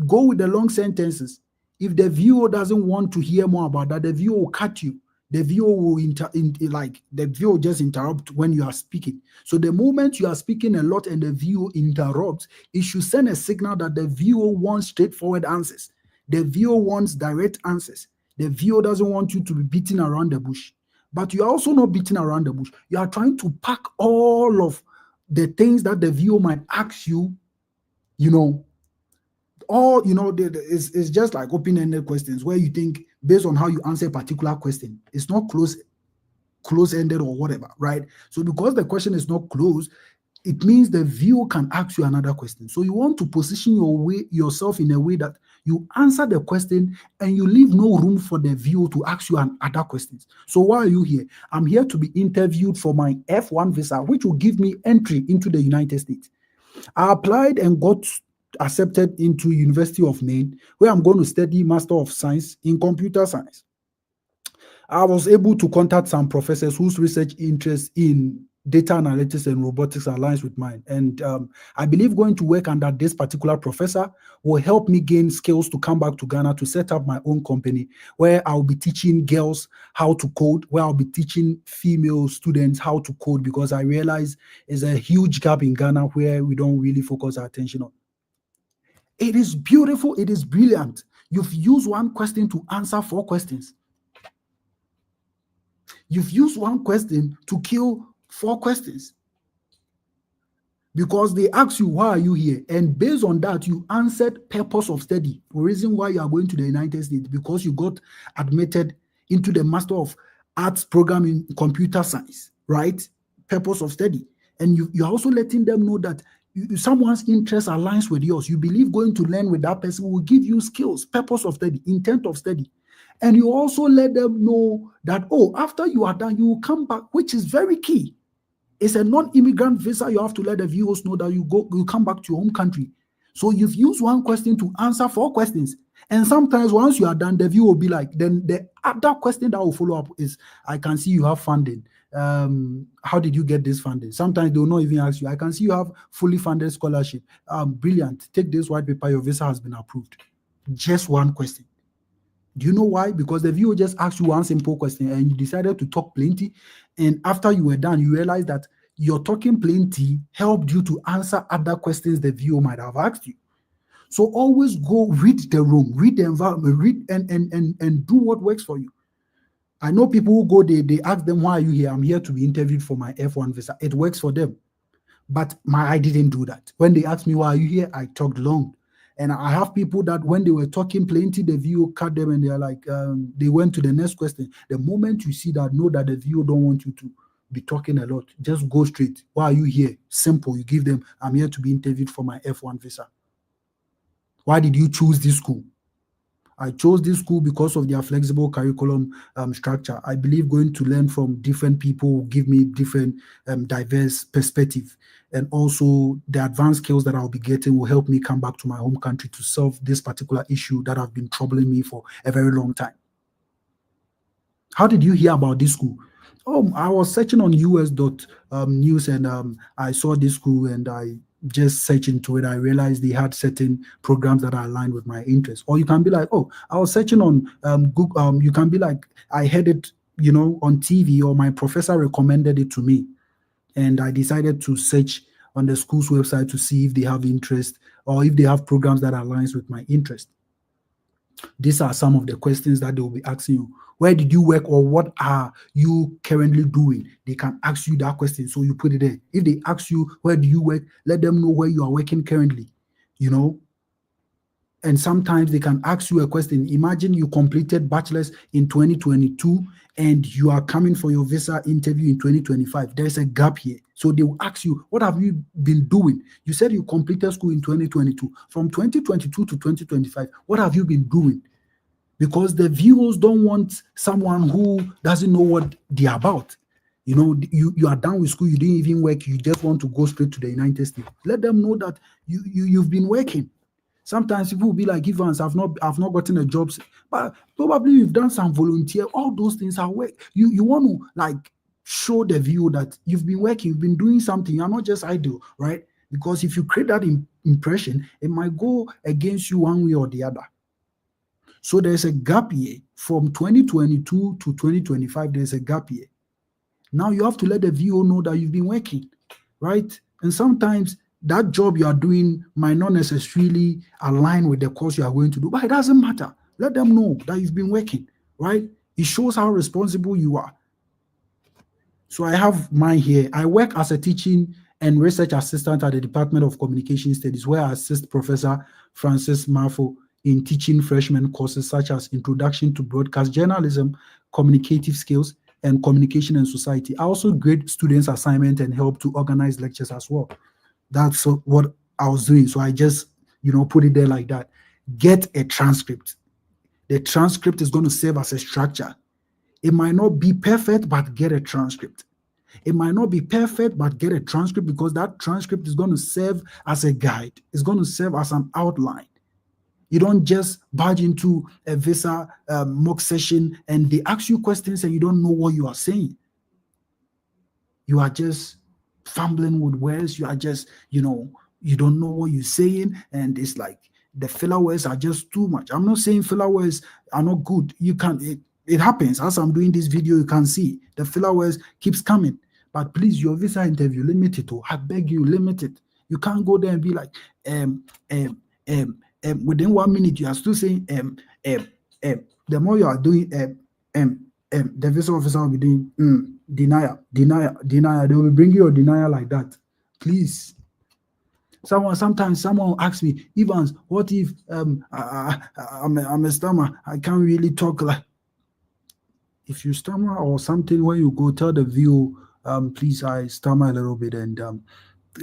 Go with the long sentences. If the VO doesn't want to hear more about that, the VO will cut you. The VO will the VO will just interrupt when you are speaking. So the moment you are speaking a lot and the VO interrupts, it should send a signal that the VO wants straightforward answers. The VO wants direct answers. The VO doesn't want you to be beating around the bush. But you are also not beating around the bush. You are trying to pack all of the things that the VO might ask you, it's just like open-ended questions where you think based on how you answer a particular question, it's not close-ended or whatever, right? So because the question is not closed, it means the VO can ask you another question. So you want to position yourself in a way that you answer the question and you leave no room for the VO to ask you other questions. So why are you here? I'm here to be interviewed for my F1 visa, which will give me entry into the United States. I applied and got accepted into University of Maine, where I'm going to study Master of Science in Computer Science. I was able to contact some professors whose research interest in data analytics and robotics aligns with mine. And I believe going to work under this particular professor will help me gain skills to come back to Ghana to set up my own company, where I'll be teaching girls how to code, where I'll be teaching female students how to code, because I realize there's a huge gap in Ghana where we don't really focus our attention on. It is beautiful. It is brilliant. You've used one question to answer 4 questions. You've used one question to kill 4 questions because they ask you, why are you here? And based on that, you answered purpose of study, the reason why you are going to the United States, because you got admitted into the Master of Arts program in computer science, right? Purpose of study. And you're also letting them know that someone's interest aligns with yours. You believe going to learn with that person will give you skills, purpose of study, intent of study. And you also let them know that, oh, after you are done, you will come back, which is very key. It's a non-immigrant visa. You have to let the viewers know that you come back to your home country. So you've used one question to answer 4 questions. And sometimes once you are done, the viewer will be like, then the other question that will follow up is, I can see you have funding. How did you get this funding? Sometimes they will not even ask you. I can see you have fully funded scholarship. Brilliant. Take this white paper. Your visa has been approved. Just one question. Do you know why? Because the viewer just asked you one simple question and you decided to talk plenty. And after you were done, you realized that your talking plenty helped you to answer other questions the viewer might have asked you. So always go read the room, read the environment, read and do what works for you. I know people who go, they ask them, why are you here? I'm here to be interviewed for my F1 visa. It works for them. But I didn't do that. When they asked me, why are you here? I talked long. And I have people that when they were talking plenty, the viewer cut them and they're like, they went to the next question. The moment you see that, know that the viewer don't want you to be talking a lot. Just go straight. Why are you here? Simple. You give them, I'm here to be interviewed for my F1 visa. Why did you choose this school? I chose this school because of their flexible curriculum structure. I believe going to learn from different people will give me different diverse perspective. And also the advanced skills that I'll be getting will help me come back to my home country to solve this particular issue that have been troubling me for a very long time. How did you hear about this school? Oh, I was searching on US.news and I saw this school and I just searched into it. I realized they had certain programs that are aligned with my interests. Or you can be like, oh, I was searching on Google. You can be like, I heard it, on TV or my professor recommended it to me. And I decided to search on the school's website to see if they have interest or if they have programs that aligns with my interest. These are some of the questions that they will be asking you. Where did you work or what are you currently doing? They can ask you that question, so you put it there. If they ask you, where do you work? Let them know where you are working currently, And sometimes they can ask you a question. Imagine you completed bachelor's in 2022 and you are coming for your visa interview in 2025. There's a gap here. So they will ask you, what have you been doing? You said you completed school in 2022. From 2022 to 2025, what have you been doing? Because the viewers don't want someone who doesn't know what they're about. You are done with school, you didn't even work, you just want to go straight to the United States. Let them know that you've been working. Sometimes people will be like, Evans, I've not gotten a job, but probably you've done some volunteer. All those things are work. You want to like show the viewer that you've been working, you've been doing something. You're not just idle, right? Because if you create that impression, it might go against you one way or the other. So there's a gap year from 2022 to 2025. There's a gap year. Now you have to let the viewer know that you've been working, right? And sometimes that job you are doing might not necessarily align with the course you are going to do, but it doesn't matter. Let them know that you've been working, right? It shows how responsible you are. So I have mine here. I work as a teaching and research assistant at the Department of Communication Studies, where I assist Professor Francis Marfo in teaching freshman courses such as Introduction to Broadcast Journalism, Communicative Skills, and Communication and Society. I also grade students' assignment and help to organize lectures as well. That's what I was doing. So I just, put it there like that. Get a transcript. The transcript is going to serve as a structure. It might not be perfect, but get a transcript. It might not be perfect, but get a transcript because that transcript is going to serve as a guide. It's going to serve as an outline. You don't just barge into a visa mock session and they ask you questions and you don't know what you are saying. You are just fumbling with words. You are just, you don't know what you're saying. And it's like the filler words are just too much. I'm not saying filler words are not good. You can't, it happens. As I'm doing this video, you can see the filler words keeps coming. But please, your visa interview, limit it. I beg you, limit it. You can't go there and be like,
within 1 minute you are still saying the more you are doing the visa officer will be doing denial, denial, denial. They will bring you a denial like that. Please. Sometimes someone will ask me, Evans, what if I'm a stammer? I can't really talk like. If you stammer or something, when you go tell the view, please, I stammer a little bit, and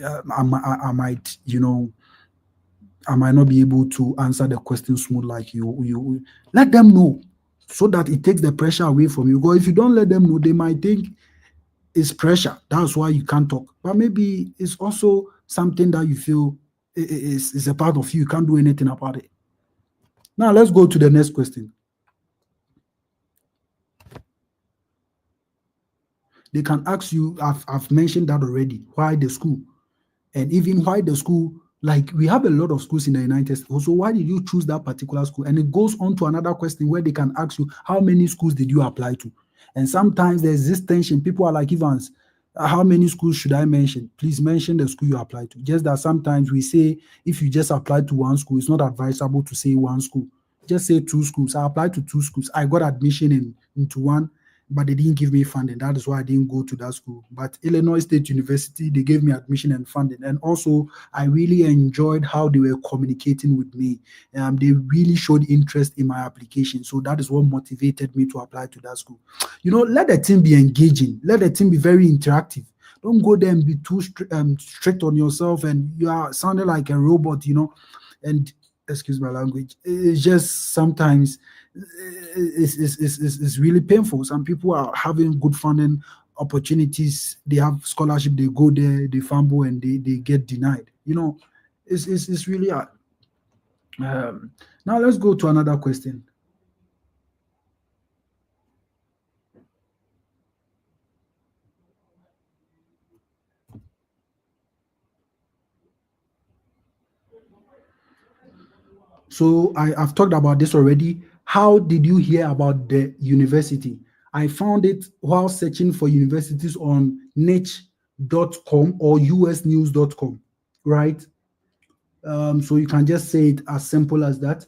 I might, I might not be able to answer the question smooth like you. Let them know so that it takes the pressure away from you. Because if you don't let them know, they might think it's pressure. That's why you can't talk. But maybe it's also something that you feel is a part of you. You can't do anything about it. Now let's go to the next question. They can ask you, I've mentioned that already, why the school? And even why the school, like we have a lot of schools in the United States. So why did you choose that particular school? And it goes on to another question where they can ask you, how many schools did you apply to? And sometimes there's this tension. People are like, Evans, how many schools should I mention? Please mention the school you apply to. Just that sometimes we say if you just apply to one school, it's not advisable to say one school. Just say two schools. I applied to two schools. I got admission into one, but they didn't give me funding. That is why I didn't go to that school. But Illinois State University, they gave me admission and funding. And also, I really enjoyed how they were communicating with me. They really showed interest in my application. So that is what motivated me to apply to that school. Let the team be engaging. Let the team be very interactive. Don't go there and be too strict on yourself and you are sounding like a robot. And excuse my language, it's just sometimes it's really painful. Some people are having good funding opportunities, they have scholarship, they go there, they fumble, and they get denied. It's really hard. Now let's go to another question. So I've talked about this already. How did you hear about the university? I found it while searching for universities on niche.com or usnews.com, right? So you can just say it as simple as that.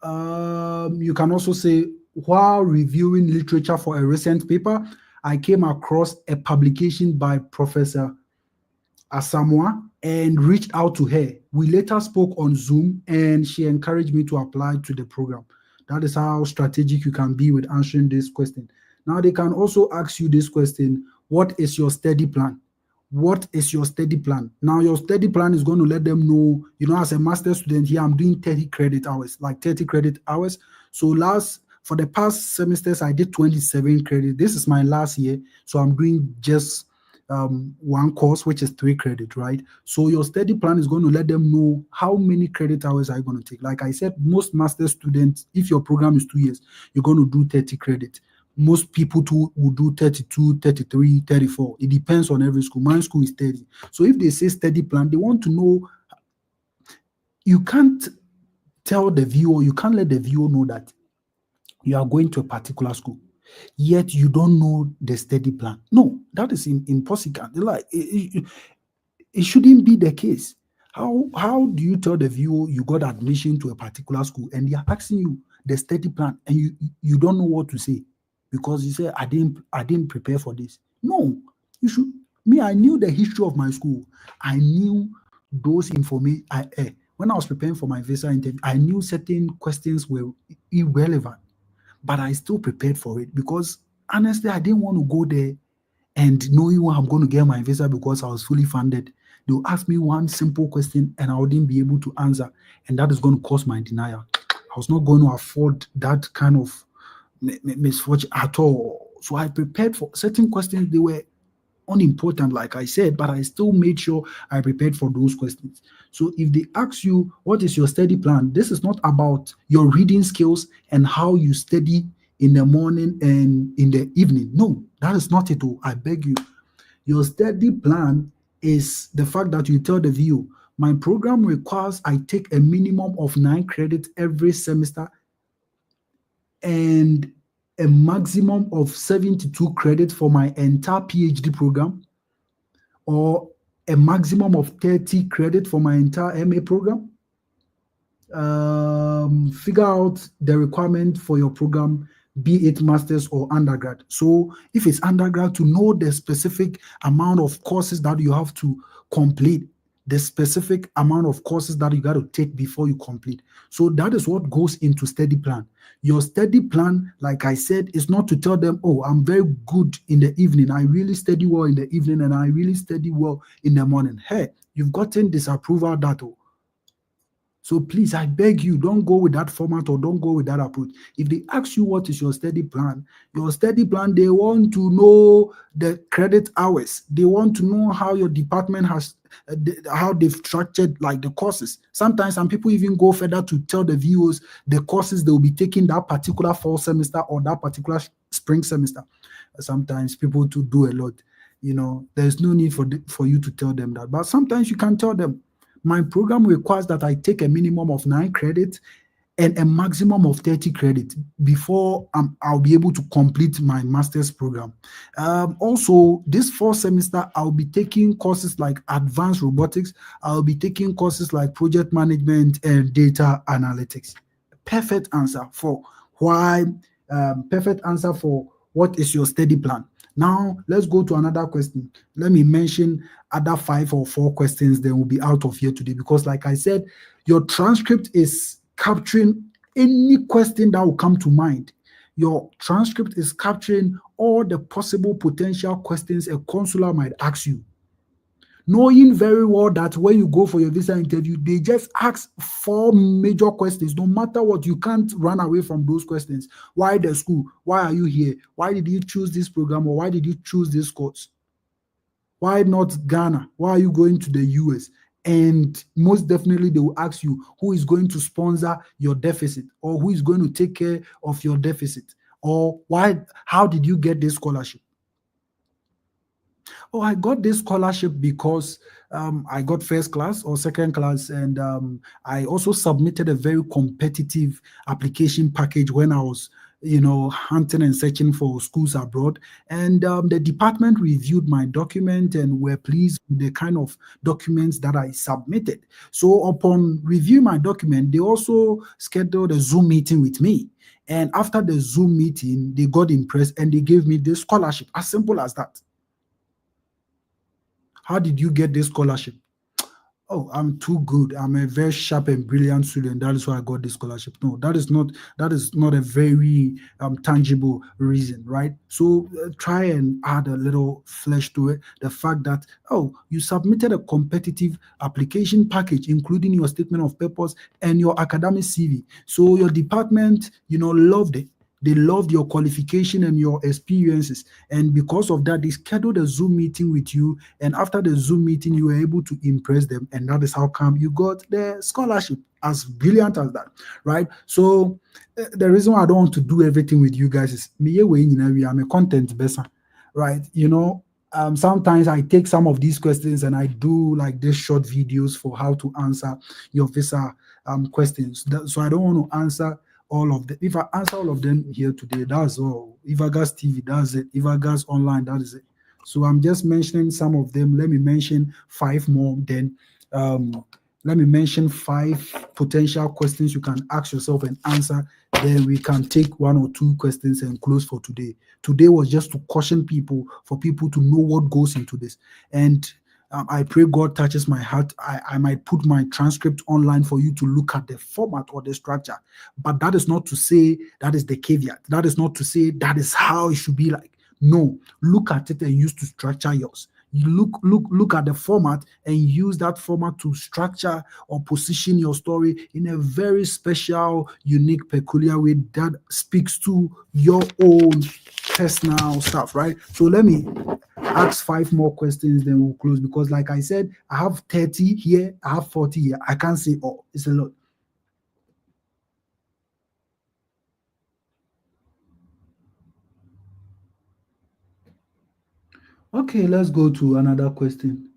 You can also say, while reviewing literature for a recent paper, I came across a publication by Professor Asamoah and reached out to her. We later spoke on Zoom and she encouraged me to apply to the program. That is how strategic you can be with answering this question. Now, they can also ask you this question: what is your study plan? What is your study plan? Now, your study plan is going to let them know, as a master student here, I'm doing 30 credit hours, like 30 credit hours. So, for the past semesters, I did 27 credit. This is my last year. So, I'm doing just one course, which is 3 credit, right? So your study plan is going to let them know how many credit hours are you going to take. Like I said, most master students, if your program is 2 years, you're going to do 30 credit. Most people too will do 32, 33, 34. It depends on every school. My school is 30. So if they say study plan, they want to know. You can't tell the viewer, you can't let the viewer know that you are going to a particular school, yet you don't know the study plan. No, that is impossible. Like it shouldn't be the case. How do you tell the viewer you got admission to a particular school and they are asking you the study plan and you don't know what to say because you say I didn't prepare for this? No, you should. Me, I knew the history of my school. I knew those information. When I was preparing for my visa interview, I knew certain questions were irrelevant, but I still prepared for it because honestly, I didn't want to go there and knowing where I'm going to get my visa because I was fully funded. They'll ask me one simple question and I wouldn't be able to answer, and that is going to cause my denial. I was not going to afford that kind of misfortune at all. So I prepared for certain questions. They were unimportant, like I said, but I still made sure I prepared for those questions. So if they ask you, what is your study plan? This is not about your reading skills and how you study in the morning and in the evening. No, that is not it. Oh, I beg you. Your study plan is the fact that you tell the view, my program requires I take a minimum of 9 credits every semester and a maximum of 72 credits for my entire PhD program, or a maximum of 30 credit for my entire MA program. figure out the requirement for your program, be it masters or undergrad. So if it's undergrad, to know the specific amount of courses that you have to complete, the specific amount of courses that you got to take before you complete. So that is what goes into study plan. Your study plan, like I said, is not to tell them, oh, I'm very good in the evening. I really study well in the evening and I really study well in the morning. Hey, you've gotten disapproval that, oh, so please, I beg you, don't go with that format or don't go with that approach. If they ask you what is your study plan, they want to know the credit hours. They want to know how your department has, how they've structured like the courses. Sometimes some people even go further to tell the viewers the courses they will be taking that particular fall semester or that particular spring semester. Sometimes people to do a lot. There's no need for you to tell them that. But sometimes you can tell them, my program requires that I take a minimum of 9 credits and a maximum of 30 credits before I'll be able to complete my master's program. Also, this fall semester, I'll be taking courses like advanced robotics, I'll be taking courses like project management and data analytics. Perfect answer for why, perfect answer for what is your study plan. Now, let's go to another question. Let me mention other 5 or 4 questions, then we'll be out of here today. Because, like I said, your transcript is capturing any question that will come to mind. Your transcript is capturing all the possible potential questions a consular might ask you, knowing very well that when you go for your visa interview, they just ask 4 major questions. No matter what, you can't run away from those questions. Why the school? Why are you here? Why did you choose this program, or why did you choose this course? Why not Ghana? Why are you going to the US? And most definitely, they will ask you who is going to sponsor your deficit, or who is going to take care of your deficit, or why, how did you get this scholarship? Oh, I got this scholarship because I got first class or second class, and I also submitted a very competitive application package when I was, hunting and searching for schools abroad. And the department reviewed my document and were pleased with the kind of documents that I submitted. So upon review my document, they also scheduled a Zoom meeting with me. And after the Zoom meeting, they got impressed and they gave me this scholarship. As simple as that. How did you get this scholarship? Oh, I'm too good. I'm a very sharp and brilliant student. That is why I got this scholarship. No, that is not a very tangible reason, right? So try and add a little flesh to it. The fact that, oh, you submitted a competitive application package, including your statement of purpose and your academic CV. So your department, loved it. They loved your qualification and your experiences. And because of that, they scheduled a Zoom meeting with you. And after the Zoom meeting, you were able to impress them. And that is how come you got the scholarship. As brilliant as that, right? So the reason why I don't want to do everything with you guys is me, I'm a content person, right? Sometimes I take some of these questions and I do like these short videos for how to answer your visa questions. So I don't want to answer all of them. If I answer all of them here today, that's all. If I got TV, that's it. If I got online, that is it. So I'm just mentioning some of them. Let me mention 5 more. Then um, let me mention 5 potential questions you can ask yourself and answer. Then we can take 1 or 2 questions and close for today. Today was just to caution people, for people to know what goes into this. And I pray God touches my heart. I might put my transcript online for you to look at the format or the structure. But that is not to say that is the caveat. That is not to say that is how it should be like. No, look at it and use to structure yours. You look at the format and use that format to structure or position your story in a very special, unique, peculiar way that speaks to your own personal stuff, right? So let me ask 5 more questions, then we'll close. Because, like I said, I have 30 here, I have 40 here. I can't say all. It's a lot. Okay, let's go to another question.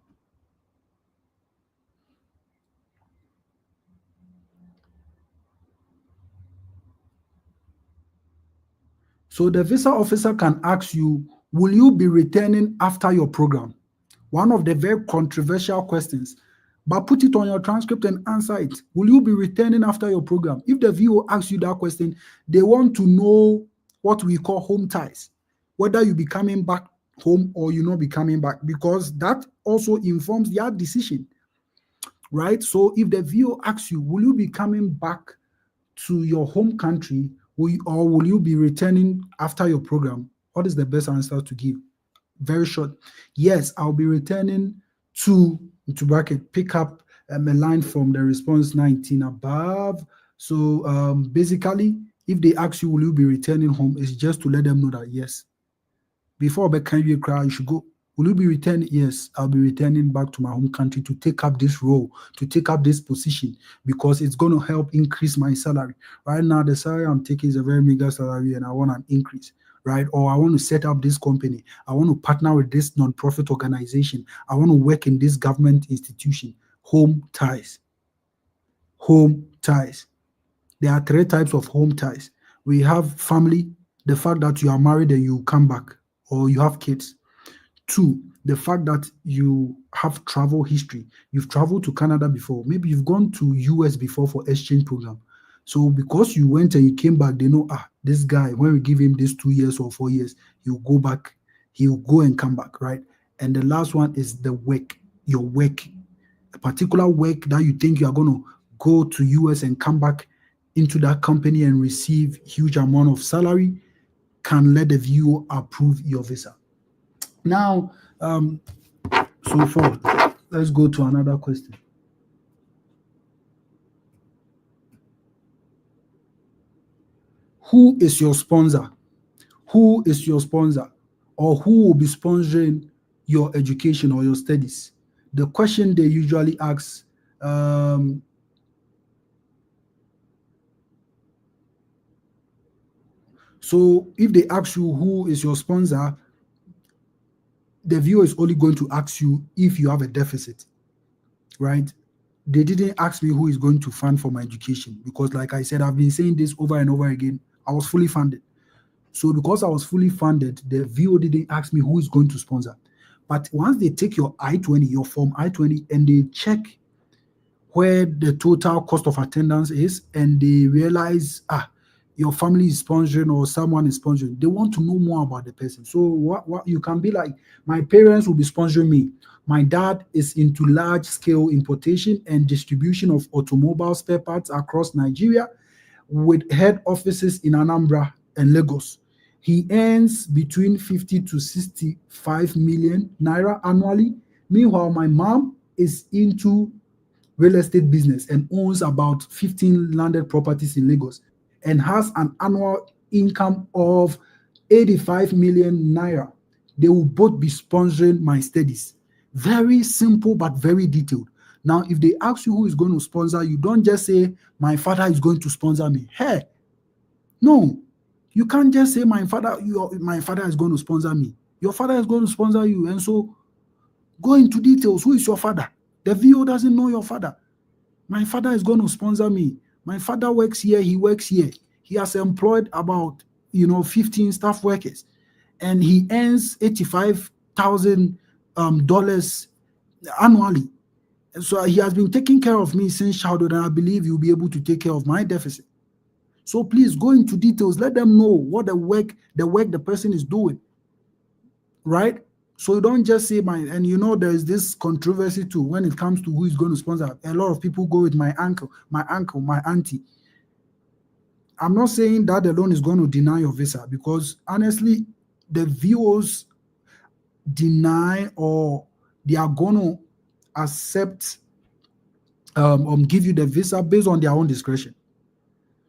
So the visa officer can ask you, will you be returning after your program? One of the very controversial questions. but put it on your transcript and answer it. Will you be returning after your program? If the VO asks you that question, they want to know what we call home ties, whether you be coming back home or you not be coming back, because that also informs their decision, right? So if the VO asks you, will you be coming back to your home country, or will you be returning after your program? What is the best answer to give? Very short. Yes, I'll be returning to bracket, pick up a line from the response 19 above. So basically, if they ask you, will you be returning home, it's just to let them know that yes, before can you cry, you should go. Will you be returning? Yes, I'll be returning back to my home country to take up this role, to take up this position, because it's going to help increase my salary. Right now, the salary I'm taking is a very meager salary, and I want an increase, right? Or I want to set up this company. I want to partner with this non-profit organization. I want to work in this government institution. Home ties. Home ties. There are three types of home ties. We have family, the fact that you are married and you come back, or you have kids. Two, the fact that you have travel history. You've traveled to Canada before. Maybe you've gone to US before for exchange program. So because you went and you came back, they know, this guy, when we give him this 2 years or 4 years, he'll go back, he'll go and come back, right? And the last one is the work, your work, a particular work that you think you are going to go to US and come back into that company and receive huge amount of salary, can let the viewer approve your visa. Now, so far, let's go to another question. Who is your sponsor? Who is your sponsor? Or who will be sponsoring your education or your studies? The question they usually ask, so if they ask you who is your sponsor, the viewer is only going to ask you if you have a deficit, right? They didn't ask me who is going to fund for my education, because, like I said, I've been saying this over and over again. I was fully funded. So because I was fully funded, the VO didn't ask me who is going to sponsor. But once they take your I-20, your form I-20, and they check where the total cost of attendance is, and they realize, your family is sponsoring or someone is sponsoring, they want to know more about the person. So what you can be like, my parents will be sponsoring me. My dad is into large scale importation and distribution of automobile spare parts across Nigeria, with head offices in Anambra and Lagos. He earns between 50 to 65 million naira annually. Meanwhile, my mom is into real estate business and owns about 15 landed properties in Lagos and has an annual income of 85 million naira. They will both be sponsoring my studies. Very simple, but very detailed. Now, if they ask you who is going to sponsor you, don't just say, my father is going to sponsor me. Hey, no, you can't just say, my father is going to sponsor me. Your father is going to sponsor you. And so go into details. Who is your father? The VO doesn't know your father. My father is going to sponsor me. My father works here, he works here. He has employed about 15 staff workers, and he earns $85,000 annually. So he has been taking care of me since childhood, and I believe he'll be able to take care of my deficit. So please go into details. Let them know what the person is doing, right? So you don't just say and there's this controversy too when it comes to who is going to sponsor. A lot of people go with my uncle, my auntie. I'm not saying that alone is going to deny your visa, because honestly, the viewers deny, or they are going to accept, give you the visa based on their own discretion.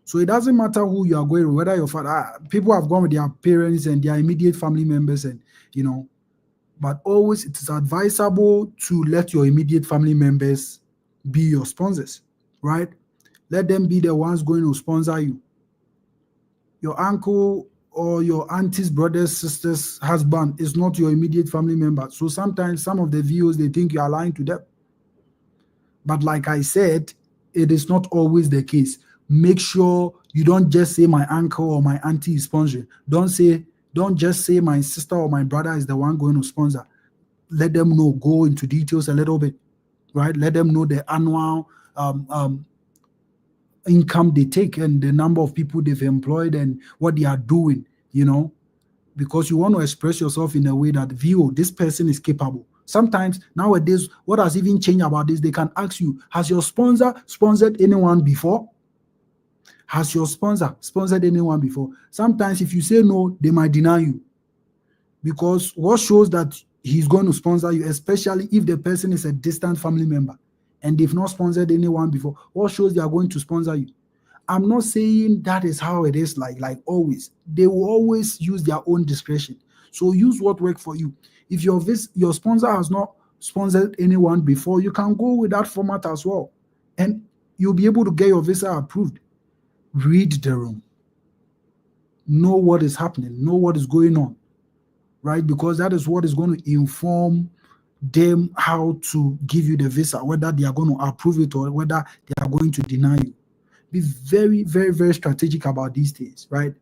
So it doesn't matter who you are going with, whether your father, people have gone with their parents and their immediate family members, and but always it is advisable to let your immediate family members be your sponsors, right? Let them be the ones going to sponsor you. Your uncle or your auntie's brother's sister's husband is not your immediate family member. So sometimes some of the viewers, they think you are lying to them. But like I said, it is not always the case. Make sure you don't just say my uncle or my auntie is sponsoring. Don't just say my sister or my brother is the one going to sponsor. Let them know. Go into details a little bit. right? Let them know the annual income they take and the number of people they've employed and what they are doing, you know, because you want to express yourself in a way that view this person is capable. Sometimes nowadays, what has even changed about this, they can ask you, has your sponsor sponsored anyone before? Has your sponsor sponsored anyone before? Sometimes if you say no, they might deny you, because what shows that he's going to sponsor you, especially if the person is a distant family member and they've not sponsored anyone before, what shows they are going to sponsor you? I'm not saying that is how it is, like always. They will always use their own discretion. So use what works for you. If your sponsor has not sponsored anyone before, you can go with that format as well. And you'll be able to get your visa approved. Read the room. Know what is happening. Know what is going on. Right? Because that is what is going to inform them how to give you the visa, whether they are going to approve it or whether they are going to deny you. Be very, very, very strategic about these things, right?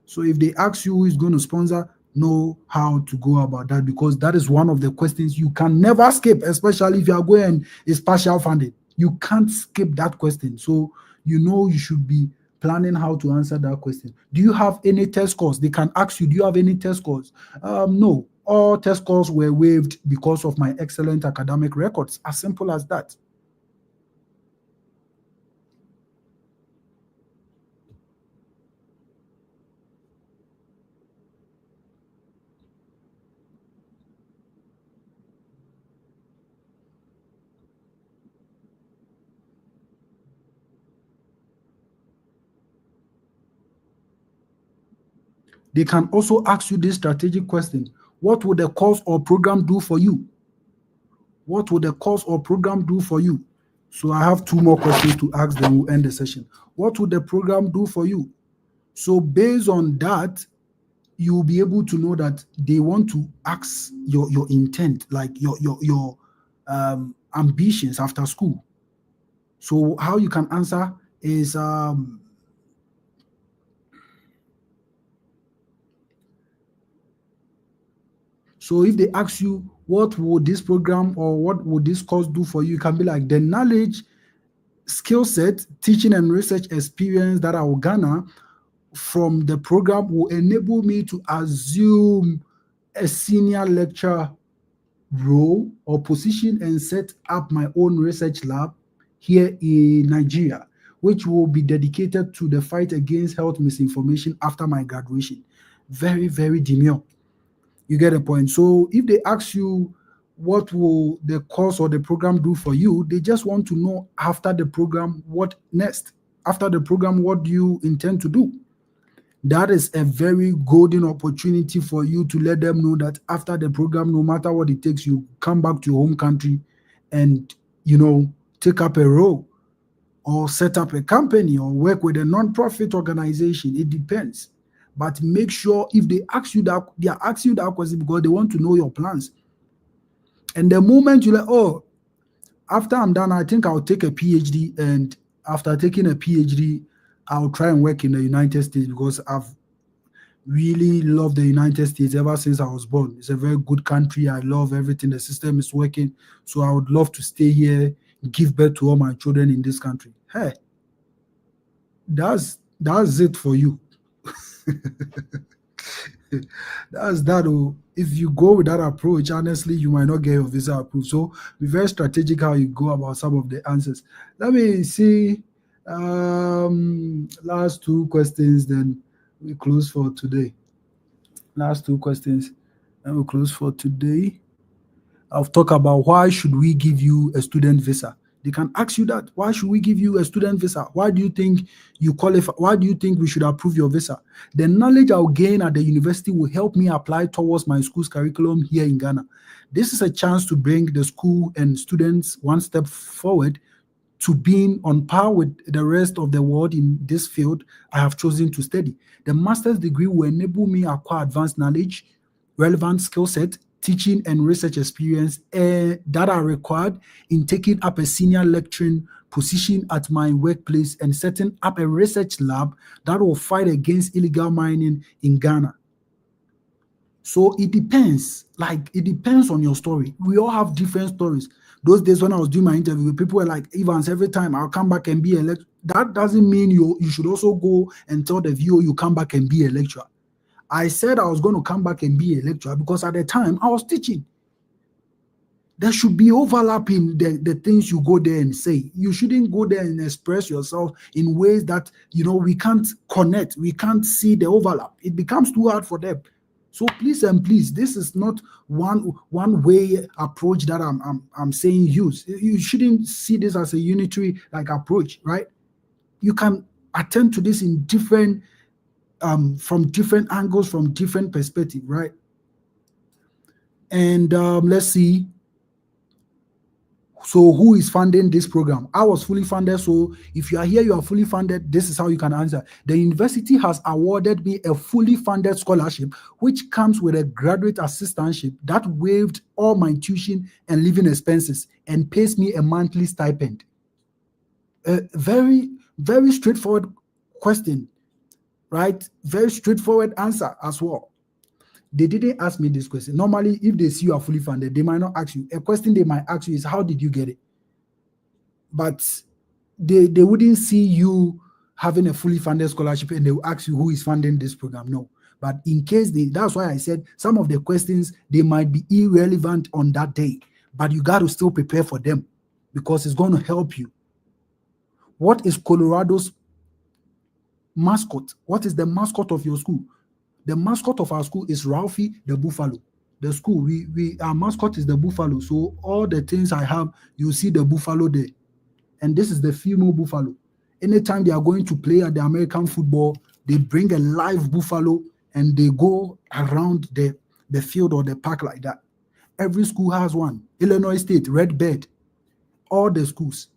So if they ask you who is going to sponsor, know how to go about that, because that is one of the questions you can never skip, especially if you are going and it's partial funding. You can't skip that question. So you should be planning how to answer that question. Do you have any test scores? They can ask you, do you have any test scores? No. All test scores were waived because of my excellent academic records. As simple as that. They can also ask you this strategic question: what would the course or program do for you? What would the course or program do for you? So I have two more questions to ask, then we'll end the session. What would the program do for you? So based on that, you'll be able to know that they want to ask your intent, like your ambitions after school. So how you can answer is so if they ask you what would this program or what would this course do for you, you can be like, the knowledge, skill set, teaching and research experience that I will garner from the program will enable me to assume a senior lecturer role or position and set up my own research lab here in Nigeria, which will be dedicated to the fight against health misinformation after my graduation. Very, very demure. You get a point. So if they ask you what will the course or the program do for you, they just want to know after the program what next. After the program, what do you intend to do? That is a very golden opportunity for you to let them know that after the program, no matter what it takes, you come back to your home country and take up a role or set up a company or work with a non-profit organization. It depends. But make sure if they ask you that, they are asking you that question because they want to know your plans. And the moment you're like, oh, after I'm done, I think I'll take a PhD. And after taking a PhD, I'll try and work in the United States because I've really loved the United States ever since I was born. It's a very good country. I love everything. The system is working. So I would love to stay here, give birth to all my children in this country. Hey, that's it for you. That's that. Oh, if you go with that approach, honestly, you might not get your visa approved. So be very strategic how you go about some of the answers. Let me see. Last two questions, then we close for today. Last two questions, and we close for today. I'll talk about why should we give you a student visa. They can ask you that. Why should we give you a student visa? Why do you think you qualify? Why do you think we should approve your visa? The knowledge I'll gain at the university will help me apply towards my school's curriculum here in Ghana. This is a chance to bring the school and students one step forward to being on par with the rest of the world in this field I have chosen to study. The master's degree will enable me acquire advanced knowledge, relevant skill set, teaching and research experience that are required in taking up a senior lecturing position at my workplace and setting up a research lab that will fight against illegal mining in Ghana. So it depends. Like it depends on your story. We all have different stories. Those days when I was doing my interview, people were like, Evans, every time I'll come back and be a lecturer. That doesn't mean you should also go and tell the viewer you come back and be a lecturer. I said I was going to come back and be a lecturer because at the time I was teaching. There should be overlap in the things you go there and say. You shouldn't go there and express yourself in ways that we can't connect, we can't see the overlap. It becomes too hard for them. So please and please, this is not one way approach that I'm saying use. You shouldn't see this as a unitary like approach, right? You can attend to this in different from different angles, from different perspective, right? And let's see. So who is funding this program? I was fully funded. So if you are here, you are fully funded. This is how you can answer. The university has awarded me a fully funded scholarship, which comes with a graduate assistantship that waived all my tuition and living expenses and pays me a monthly stipend. A very, very straightforward question, right? Very straightforward answer as well. They didn't ask me this question. Normally, if they see you are fully funded, they might not ask you. A question they might ask you is, how did you get it? But they wouldn't see you having a fully funded scholarship and they will ask you who is funding this program. No. But in case that's why I said some of the questions, they might be irrelevant on that day, but you got to still prepare for them because it's going to help you. What is Colorado's mascot? What is the mascot of your school? The mascot of our school is Ralphie the Buffalo. The school, our mascot is the buffalo. So all the things I have, you see the buffalo there. And this is the female buffalo. Anytime they are going to play at the American football, they bring a live buffalo and they go around the field or the park like that. Every school has one. Illinois State, Red Bird, all the schools.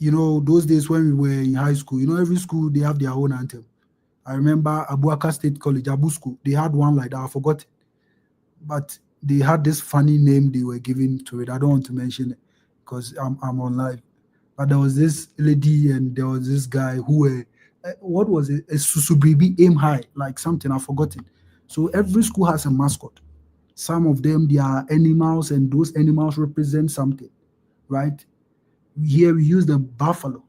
Those days when we were in high school, every school, they have their own anthem. I remember Abuaka State College, Abu School, they had one like that. I forgot it. But they had this funny name they were giving to it. I don't want to mention it because I'm on live. But there was this lady and there was this guy who were, what was it? A Susubribi aim high, like something, I've forgotten. So every school has a mascot. Some of them, they are animals and those animals represent something, right? Here we use the buffalo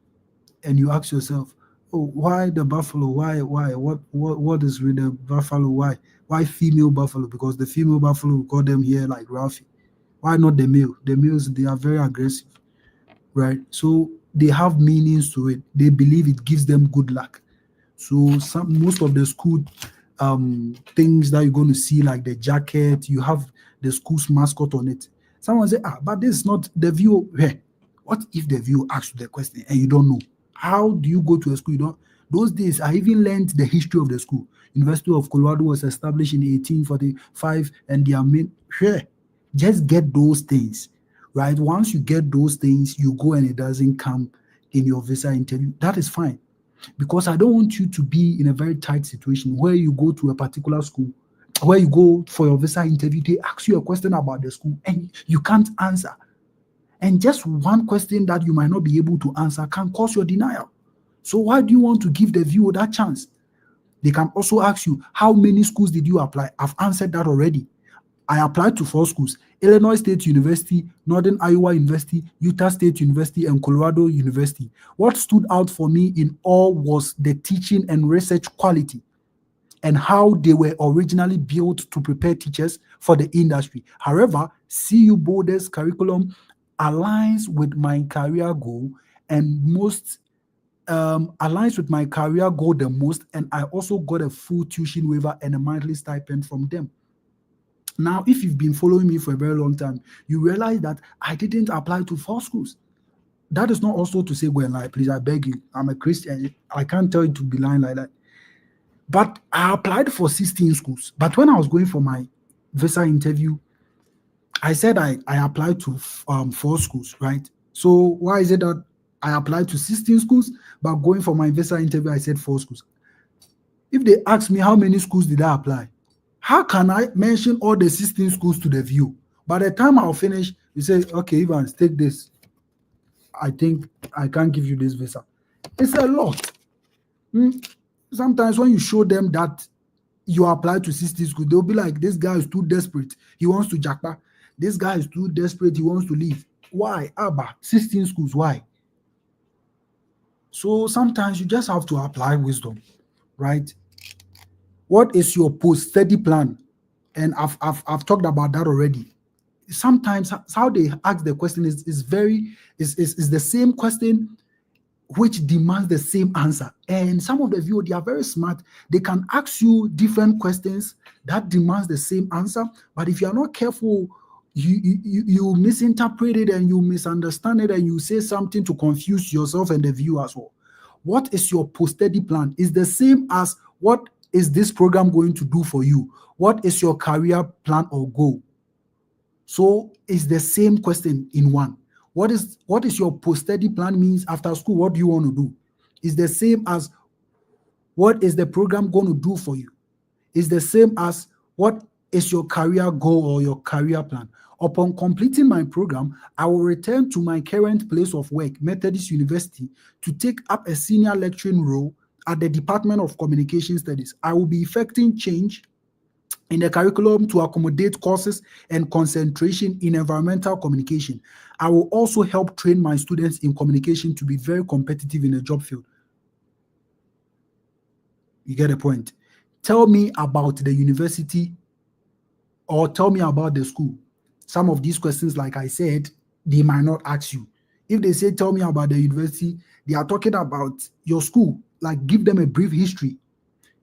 and you ask yourself, oh, why the buffalo? Why? What is with the buffalo? Why female buffalo? Because the female buffalo, we call them here like Ralphie. Why not the male? The males, they are very aggressive, right? So they have meanings to it. They believe it gives them good luck. So most of the school things that you're going to see, like the jacket, you have the school's mascot on it. Someone say, but this is not the view. Hey, what if the view asks you the question and you don't know? How do you go to a school? You don't. Those days, I even learned the history of the school. University of Colorado was established in 1845, and their main. Just get those things, right? Once you get those things, you go and it doesn't come in your visa interview. That is fine, because I don't want you to be in a very tight situation where you go to a particular school, where you go for your visa interview, they ask you a question about the school and you can't answer. And just one question that you might not be able to answer can cause your denial. So why do you want to give the viewer that chance? They can also ask you, how many schools did you apply? I've answered that already. I applied to 4 schools: Illinois State University, Northern Iowa University, Utah State University, and Colorado University. What stood out for me in all was the teaching and research quality and how they were originally built to prepare teachers for the industry. However, CU Boulder's curriculum aligns with my career goal and aligns with my career goal the most, and I also got a full tuition waiver and a monthly stipend from them. Now, if you've been following me for a very long time, you realize that I didn't apply to 4 schools. That is not also to say go and lie. Please, I beg you. I'm a Christian. I can't tell you to be lying like that. But I applied for 16 schools. But when I was going for my visa interview, I said I applied to 4 schools, right? So why is it that I applied to 16 schools, but going for my visa interview, I said 4 schools? If they ask me how many schools did I apply, how can I mention all the 16 schools to the view? By the time I'll finish, you say, okay, Evans, take this. I think I can't give you this visa. It's a lot. Sometimes when you show them that you apply to 60 schools, they'll be like, this guy is too desperate. He wants to jackpot. This guy is too desperate. He wants to leave. Why? Abba, 16 schools. Why? So sometimes you just have to apply wisdom, right? What is your post-study plan? And I've talked about that already. Sometimes how they ask the question is very is the same question which demands the same answer. And some of the viewer, they are very smart. They can ask you different questions that demands the same answer. But if you are not careful, you misinterpret it and you misunderstand it and you say something to confuse yourself and the viewer as well. What is your post-study plan? Is the same as what is this program going to do for you? What is your career plan or goal? So it's the same question in one. What is your post-study plan means after school? What do you want to do? It's the same as what is the program going to do for you? It's the same as what is your career goal or your career plan. Upon completing my program, I will return to my current place of work, Methodist University, to take up a senior lecturing role at the Department of Communication Studies. I will be effecting change in the curriculum to accommodate courses and concentration in environmental communication. I will also help train my students in communication to be very competitive in the job field. You get the point. Tell me about the university or tell me about the school. Some of these questions, like I said, they might not ask you. If they say, tell me about the university, they are talking about your school. Like, give them a brief history.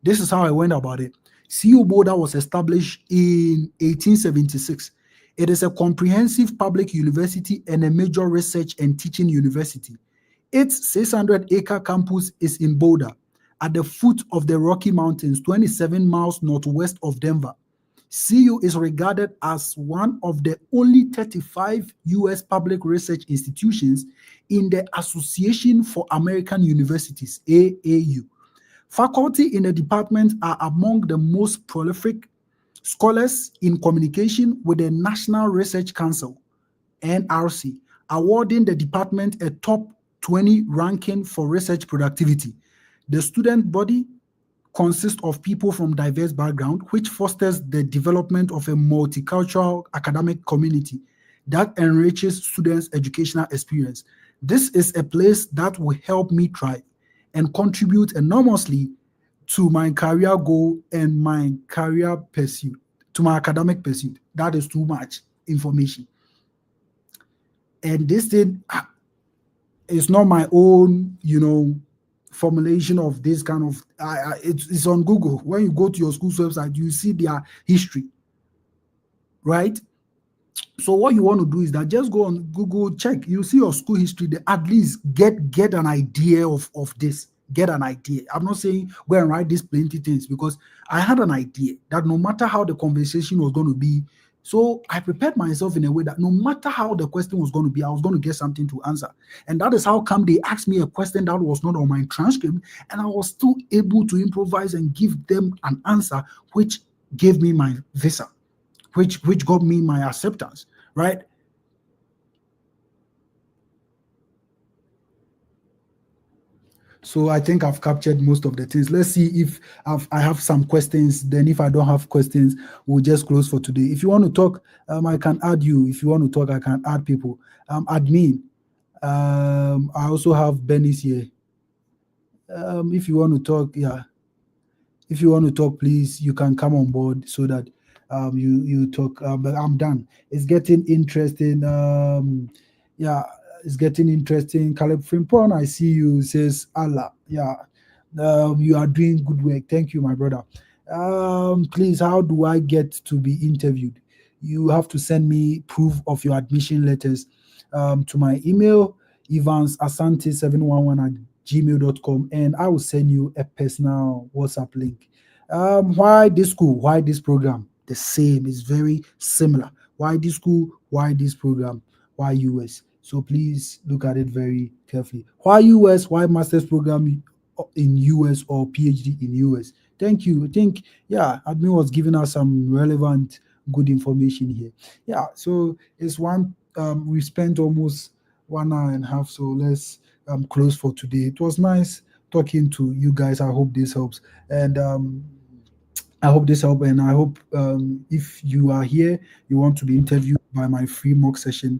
This is how I went about it. CU Boulder was established in 1876. It is a comprehensive public university and a major research and teaching university. Its 600-acre campus is in Boulder, at the foot of the Rocky Mountains, 27 miles northwest of Denver. CU is regarded as one of the only 35 U.S. public research institutions in the Association for American Universities, AAU. Faculty in the department are among the most prolific scholars in communication, with the National Research Council, NRC, awarding the department a top 20 ranking for research productivity. The student body consists of people from diverse backgrounds, which fosters the development of a multicultural academic community that enriches students' educational experience. This is a place that will help me thrive and contribute enormously to my career goal and my career pursuit, to my academic pursuit. That is too much information. And this thing is not my own, formulation of this kind of. It's on Google. When you go to your school's website, you see their history, right? So what you want to do is that just go on Google, check. You see your school history. At least get an idea of this. Get an idea. I'm not saying go and write these plenty things, because I had an idea that no matter how the conversation was going to be, so I prepared myself in a way that no matter how the question was going to be, I was going to get something to answer. And that is how come they asked me a question that was not on my transcript, and I was still able to improvise and give them an answer which gave me my visa, which got me my acceptance, right? So I think I've captured most of the things. Let's see if I have some questions. Then if I don't have questions, we'll just close for today. If you want to talk, I can add you. If you want to talk, I can add people. Admin. I also have Benny's here. If you want to talk, yeah. If you want to talk, please, you can come on board so that you talk. But I'm done. It's getting interesting. Yeah, it's getting interesting. Caleb Frimpon, I see you. Says Allah. Yeah, you are doing good work. Thank you, my brother. Please, how do I get to be interviewed? You have to send me proof of your admission letters to my email, evansasante711 at gmail.com, and I will send you a personal WhatsApp link. Why this school? Why this program? The same, it's very similar. Why this school? Why this program? Why US? So please look at it very carefully. Why US? Why master's program in US or PhD in US? Thank you. I think, yeah, admin was giving us some relevant, good information here. Yeah, so it's one, we spent almost 1 hour and a half, so let's close for today. It was nice talking to you guys. I hope this helps. And I hope this help, and I hope if you are here, you want to be interviewed by my free mock session,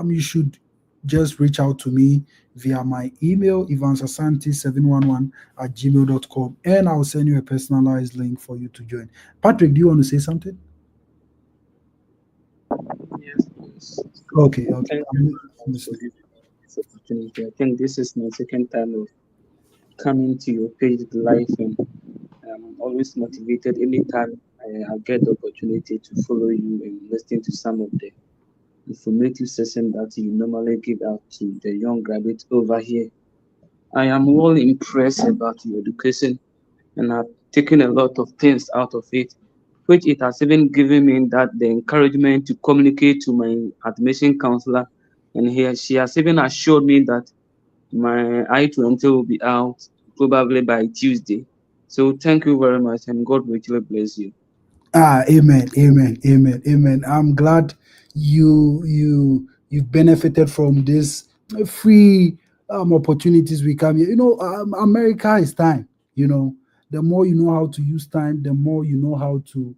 you should just reach out to me via my email, ivansasanti711 at gmail.com, and I'll send you a personalized link for you to join. Patrick, do you want to say something?
Yes, please.
Okay, okay.
Thank you very
I'm
much for
listening.
giving me this opportunity. I think this is my second time of coming to your page live, and I'm always motivated anytime I get the opportunity to follow you and listen to some of the informative session that you normally give out to the young graduates over here. I am well impressed about your education, and I've taken a lot of things out of it, which it has even given me that the encouragement to communicate to my admission counselor, and she has even assured me that my I-20 will be out probably by Tuesday. So thank you very much, and God richly bless you.
Amen, amen, amen, amen. I'm glad you've benefited from this free opportunities we come here. America is time. You know, the more you know how to use time, the more you know how to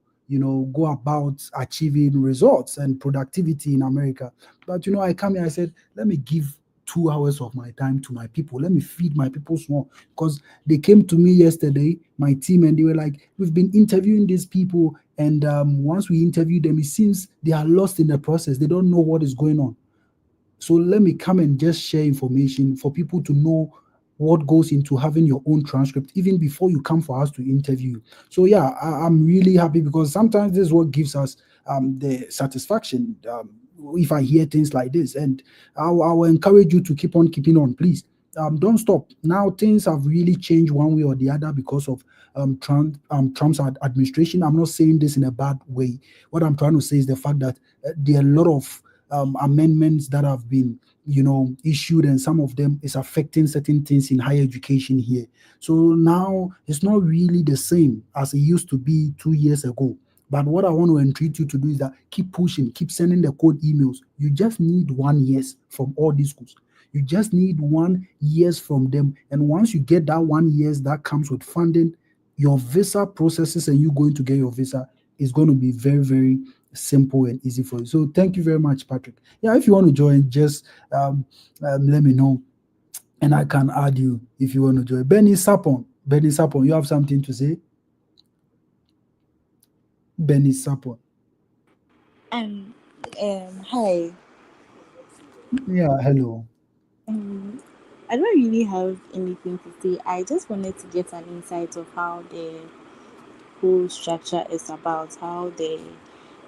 go about achieving results and productivity in America. But I come here. I said, let me give 2 hours of my time to my people. Let me feed my people small because they came to me yesterday, my team, and they were like, "We've been interviewing these people, and once we interview them, it seems they are lost in the process. They don't know what is going on. So let me come and just share information for people to know what goes into having your own transcript even before you come for us to interview you." So yeah, I'm really happy because sometimes this is what gives us the satisfaction. If I hear things like this, and I will encourage you to keep on keeping on, please. Don't stop. Now things have really changed one way or the other because of Trump's administration. I'm not saying this in a bad way. What I'm trying to say is the fact that there are a lot of amendments that have been issued, and some of them is affecting certain things in higher education here. So now it's not really the same as it used to be 2 years ago. But what I want to entreat you to do is that keep pushing, keep sending the code emails. You just need 1 years from all these schools. You just need 1 years from them, and once you get that 1 years that comes with funding, your visa processes and you going to get your visa is going to be very, very simple and easy for you. So thank you very much, Patrick. Yeah, if you want to join, just let me know, and I can add you if you want to join. Benny Sapon, you have something to say? Benny Sapon.
Um, Hi.
Yeah, hello.
Um, I don't really have anything to say. I just wanted to get an insight of how the whole structure is about, how the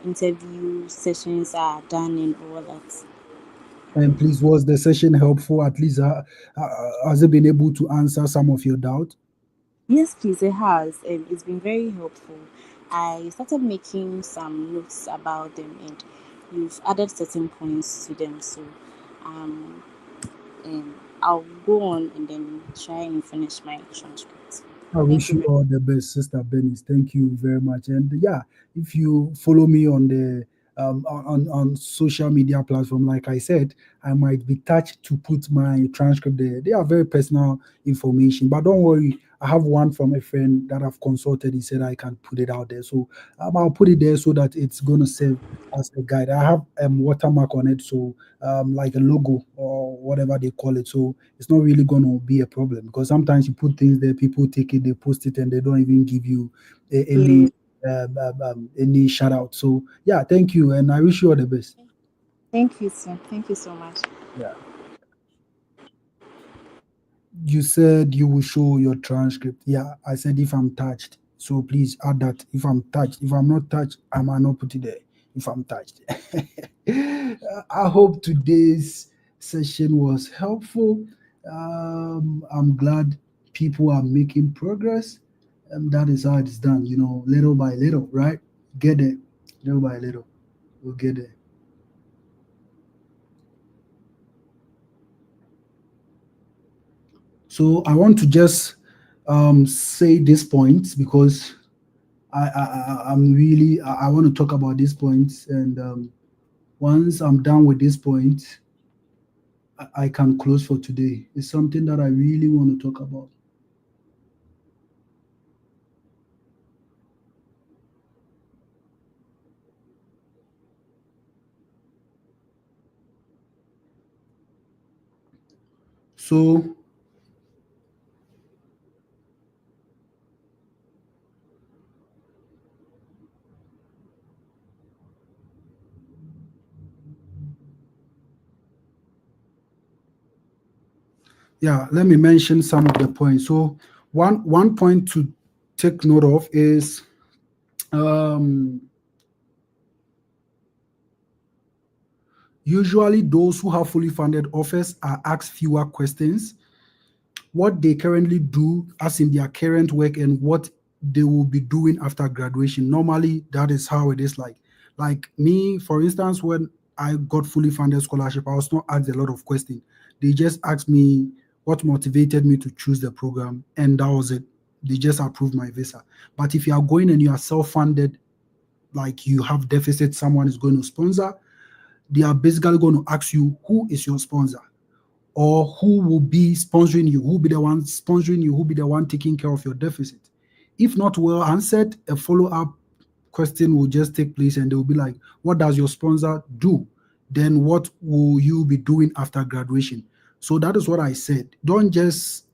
interview sessions are done, and all that.
And please, was the session helpful? At least, has it been able to answer some of your doubt?
Yes, please, it has. It's been very helpful. I started making some notes about them, and you've added certain points to them. So, um, I'll go on and then try and finish my transcript.
I
Thank
wish
you
you
very
all the best, Sister Benis. Thank you very much. And yeah, if you follow me on the on social media platform, like I said, I might be touched to put my transcript there. They are very personal information, but don't worry. I have one from a friend that I've consulted. He said I can put it out there, so I'll put it there so that it's gonna serve as a guide. I have watermark on it, so like a logo or whatever they call it. So it's not really going to be a problem because sometimes you put things there, people take it, they post it, and they don't even give you
much.
any shout out. So yeah, thank you, and I wish you all the best.
Thank you, sir. Thank you so much.
Yeah, you said you will show your transcript. Yeah, I said if I'm touched. So please add that if I'm touched. If I'm not touched, I might not put it there. If I'm touched. I hope today's session was helpful. I'm glad people are making progress. And that is how it's done, little by little, right? Get there. Little by little. We'll get there. So I want to just say this point because I'm really I want to talk about these points, and once I'm done with this point, I can close for today. It's something that I really want to talk about. So yeah, let me mention some of the points. So one point to take note of is um, usually those who have fully funded offers are asked fewer questions. What they currently do, as in their current work, and what they will be doing after graduation. Normally, that is how it is like. Like me, for instance, when I got fully funded scholarship, I was not asked a lot of questions. They just asked me what motivated me to choose the program, and that was it. They just approved my visa. But if you are going and you are self-funded, like you have deficit, someone is going to sponsor, they are basically going to ask you who is your sponsor, or who will be sponsoring you, who will be the one sponsoring you, who will be the one taking care of your deficit. If not well answered, a follow-up question will just take place and they will be like, what does your sponsor do? Then what will you be doing after graduation? So that is what I said. Don't just,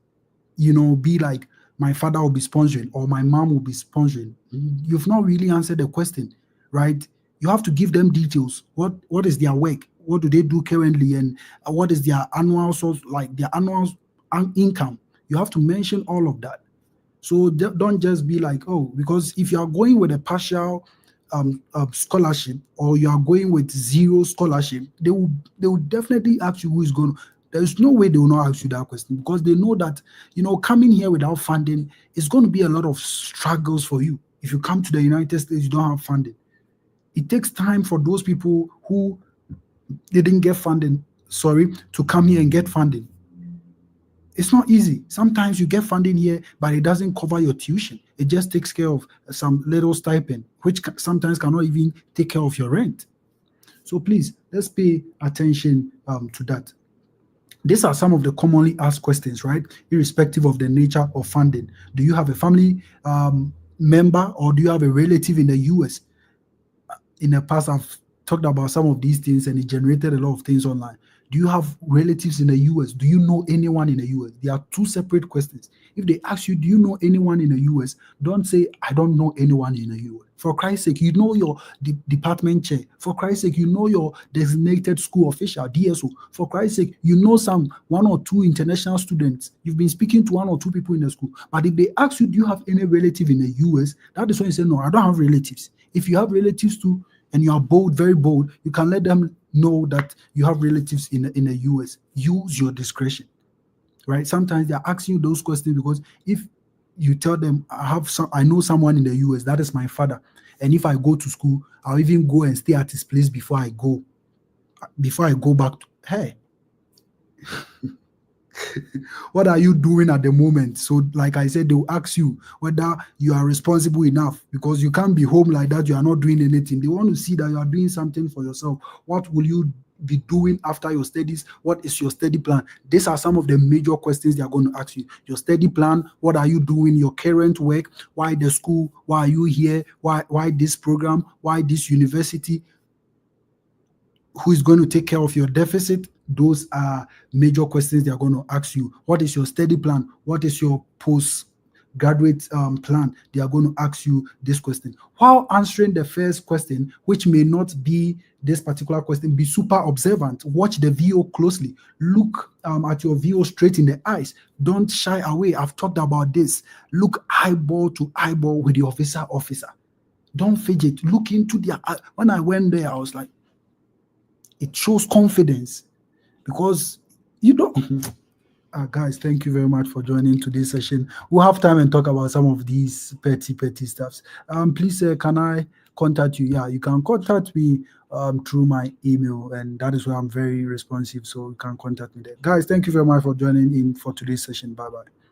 be like, my father will be sponsoring or my mom will be sponsoring. You've not really answered the question, right? You have to give them details. What is their work? What do they do currently? And what is their annual source, like their annual income? You have to mention all of that. So don't just be like, oh, because if you are going with a partial scholarship, or you are going with zero scholarship, they will definitely ask you who is going. There's no way they will not ask you that question, because they know that coming here without funding is going to be a lot of struggles for you. If you come to the United States, you don't have funding. It takes time for those people who didn't get funding, sorry, to come here and get funding. It's not easy. Sometimes you get funding here, but it doesn't cover your tuition. It just takes care of some little stipend, which sometimes cannot even take care of your rent. So please, let's pay attention to that. These are some of the commonly asked questions, right? Irrespective of the nature of funding. Do you have a family member, or do you have a relative in the US? In the past, I've talked about some of these things and it generated a lot of things online. Do you have relatives in the US? Do you know anyone in the US? They are two separate questions. If they ask you, do you know anyone in the US? Don't say, I don't know anyone in the US. For Christ's sake, you know your department chair. For Christ's sake, you know your designated school official, DSO. For Christ's sake, you know some one or two international students. You've been speaking to one or two people in the school. But if they ask you, do you have any relative in the US? That is when you say, no, I don't have relatives. If you have relatives too, and you are bold, very bold, you can let them know that you have relatives in the US. Use your discretion, right? Sometimes they are asking you those questions because if you tell them, I know someone in the US, that is my father, and if I go to school, I'll even go and stay at his place before I go back to, hey, what are you doing at the moment? So, like I said, they'll ask you whether you are responsible enough, because you can't be home like that. You are not doing anything. They want to see that you are doing something for yourself. What will you be doing after your studies? What is your study plan? These are some of the major questions they are going to ask you. Your study plan, what are you doing, your current work, why the school, why are you here, why this program, why this university, who is going to take care of your deficit? Those are major questions they are going to ask you. What is your study plan? What is your postgraduate plan? They are going to ask you this question. While answering the first question, which may not be this particular question, be super observant. Watch the VO closely. Look at your VO straight in the eyes. Don't shy away. I've talked about this. Look eyeball to eyeball with the officer. Don't fidget. Look into their eye. When I went there, I was like, it shows confidence, because you don't. Guys, thank you very much for joining today's session. We'll have time and talk about some of these petty stuffs. Please, can I contact you? Yeah, you can contact me through my email, and that is where I'm very responsive, so you can contact me there. Guys, thank you very much for joining in for today's session. Bye bye.